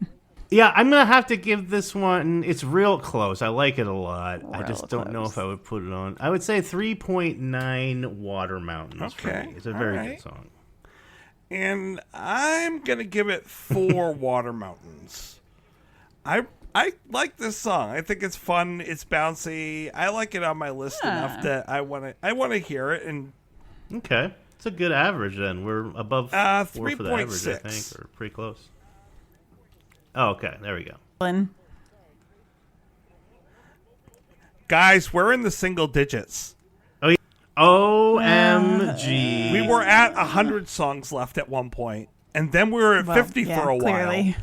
Speaker 10: Yeah, I'm gonna have to give this one. It's real close. I like it a lot. I just don't know if I would put it on. I would say 3.9 Water Mountains. For me. It's a very good song.
Speaker 8: And I'm gonna give it 4 Water Mountains. I like this song. I think it's fun. It's bouncy. I like it on my list enough that I wanna hear it. And
Speaker 10: okay, it's a good average. Then we're above 4 for the average. I think, or pretty close. Oh, okay. There we go.
Speaker 8: Guys, we're in the single digits.
Speaker 10: Oh, yeah. OMG.
Speaker 8: We were at 100 songs left at one point, and then we were at 50 for a
Speaker 3: clearly.
Speaker 8: while.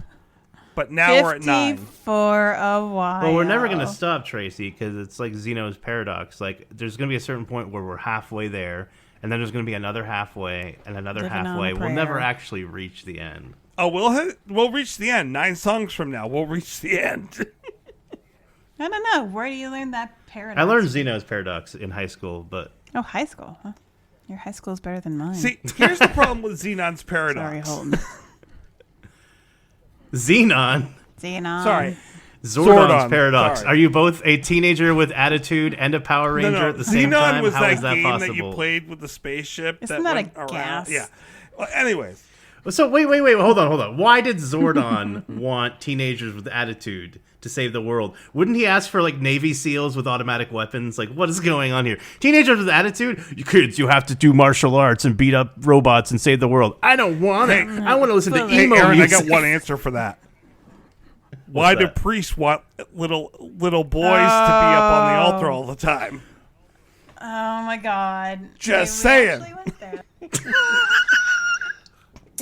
Speaker 8: But now we're at 9.
Speaker 3: For a while.
Speaker 10: Well, we're never going to stop, Tracy, because it's like Zeno's paradox. Like, there's going to be a certain point where we're halfway there, and then there's going to be another halfway, and another
Speaker 3: Living on a
Speaker 10: halfway. We'll
Speaker 3: prayer.
Speaker 10: never actually reach the end.
Speaker 8: Oh, we'll reach the end. 9 songs from now, we'll reach the end.
Speaker 3: I don't know. Where do you learn that paradox?
Speaker 10: I learned Zeno's paradox in high school, but...
Speaker 3: Oh, high school. Huh? Your high school is better than mine.
Speaker 8: See, here's the problem with Xenon's paradox.
Speaker 3: Sorry, Holden.
Speaker 10: Zenon?
Speaker 8: Sorry.
Speaker 10: Zordon's paradox.
Speaker 8: Sorry.
Speaker 10: Are you both a teenager with attitude and a Power Ranger at the same
Speaker 8: Xenon
Speaker 10: time?
Speaker 8: was
Speaker 10: How
Speaker 8: that
Speaker 10: is that
Speaker 8: game
Speaker 10: possible?
Speaker 8: that you played with the spaceship.
Speaker 3: Isn't
Speaker 8: that
Speaker 3: that
Speaker 8: went
Speaker 3: a
Speaker 8: around.
Speaker 3: gas?
Speaker 8: Yeah. Well, anyways.
Speaker 10: So wait, hold on. Why did Zordon want teenagers with attitude to save the world? Wouldn't he ask for like Navy SEALs with automatic weapons? Like, what is going on here? Teenagers with attitude? You kids, you have to do martial arts and beat up robots and save the world. I don't want it. I want to listen to emo
Speaker 8: Aaron,
Speaker 10: music.
Speaker 8: I got one answer for that. Why do priests want little boys to be up on the altar all the time?
Speaker 3: Oh my God!
Speaker 8: Just
Speaker 3: Maybe we
Speaker 8: saying.
Speaker 3: actually went there.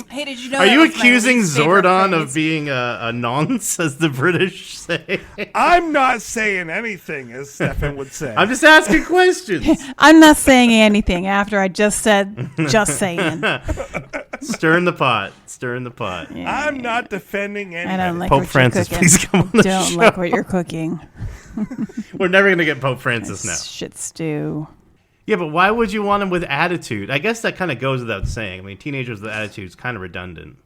Speaker 3: Hey, did you know?
Speaker 10: Are
Speaker 3: that
Speaker 10: you
Speaker 3: was my
Speaker 10: accusing
Speaker 3: least favorite
Speaker 10: Zordon
Speaker 3: phrase?
Speaker 10: of being a nonce, as the British say?
Speaker 8: I'm not saying anything, as Steffan would say.
Speaker 10: I'm just asking questions.
Speaker 3: I'm not saying anything after I just said just saying.
Speaker 10: Stirring the pot.
Speaker 3: Yeah.
Speaker 8: I'm not defending anything.
Speaker 3: I don't like
Speaker 10: Pope
Speaker 3: what
Speaker 10: Francis,
Speaker 3: you're cooking.
Speaker 10: please come on the
Speaker 3: Don't
Speaker 10: show.
Speaker 3: like what you're cooking.
Speaker 10: We're never going to get Pope Francis now.
Speaker 3: Shit stew.
Speaker 10: Yeah, but why would you want him with attitude? I guess that kind of goes without saying. I mean, teenagers with attitude is kind of redundant.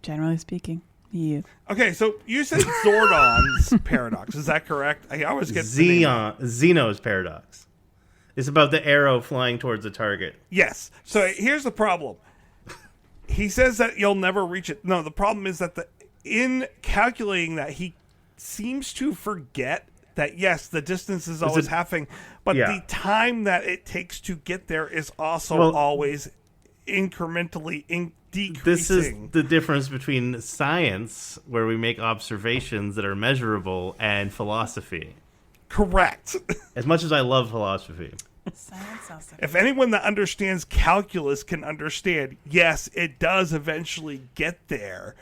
Speaker 3: Generally speaking, you.
Speaker 8: Okay, so you said Zordon's paradox. Is that correct? I always get the name.
Speaker 10: Zeno's paradox. It's about the arrow flying towards the target.
Speaker 8: Yes. So here's the problem. He says that you'll never reach it. No, the problem is that in calculating that, he seems to forget that, yes, the distance is always halving, but the time that it takes to get there is also always incrementally decreasing.
Speaker 10: This is the difference between science, where we make observations that are measurable, and philosophy.
Speaker 8: Correct.
Speaker 10: As much as I love philosophy.
Speaker 8: If anyone that understands calculus can understand, yes, it does eventually get there.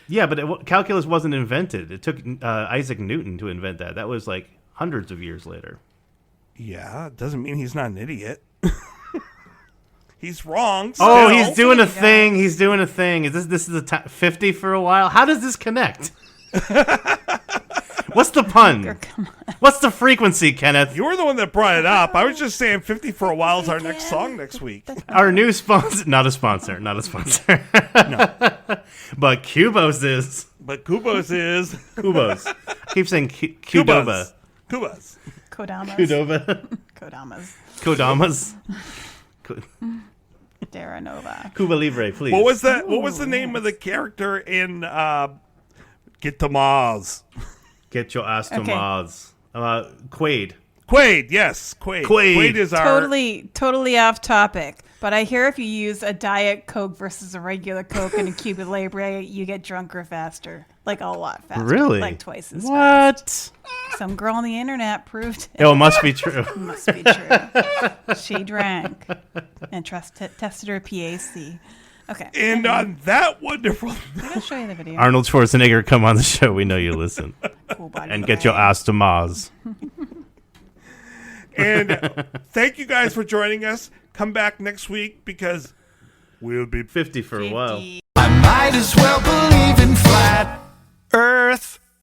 Speaker 10: Yeah, but calculus wasn't invented. It took Isaac Newton to invent that. That was like hundreds of years later.
Speaker 8: Yeah, it doesn't mean he's not an idiot. He's wrong.
Speaker 10: Oh,
Speaker 8: still.
Speaker 10: he's doing a thing. He's doing a thing. Is this is 50 for a while? How does this connect? What's the pun? What's the frequency, Kenneth?
Speaker 8: You're the one that brought it up. I was just saying 50 for a while is our next song next week.
Speaker 10: Our new sponsor. Not a sponsor. No. But Kubos is.
Speaker 8: Kubos.
Speaker 10: I keep saying Qdoba.
Speaker 8: Kubas.
Speaker 3: Kodamas.
Speaker 10: Kodamas.
Speaker 3: Daranova.
Speaker 10: Cuba Libre, please.
Speaker 8: What was that? What was the name of the character in Get to Mars?
Speaker 10: Get your ass to Mars. Quaid.
Speaker 8: Quaid, yes, Quaid. Quaid is our
Speaker 3: Totally off topic. But I hear if you use a Diet Coke versus a regular Coke in a Cuba Libre, you get drunker faster. Like a lot faster.
Speaker 10: Really?
Speaker 3: Like twice as
Speaker 10: What?
Speaker 3: fast. Some girl on the internet proved it.
Speaker 10: Oh, it must be true.
Speaker 3: Must be true. She drank and tested her PAC. Okay.
Speaker 8: And on that wonderful
Speaker 3: I'll show you the video.
Speaker 10: Arnold Schwarzenegger, come on the show. We know you listen.
Speaker 3: Cool body
Speaker 10: And
Speaker 3: guy.
Speaker 10: get your ass to Mars.
Speaker 8: And thank you guys for joining us. Come back next week because we'll be
Speaker 10: 50 for a while.
Speaker 11: I might as well believe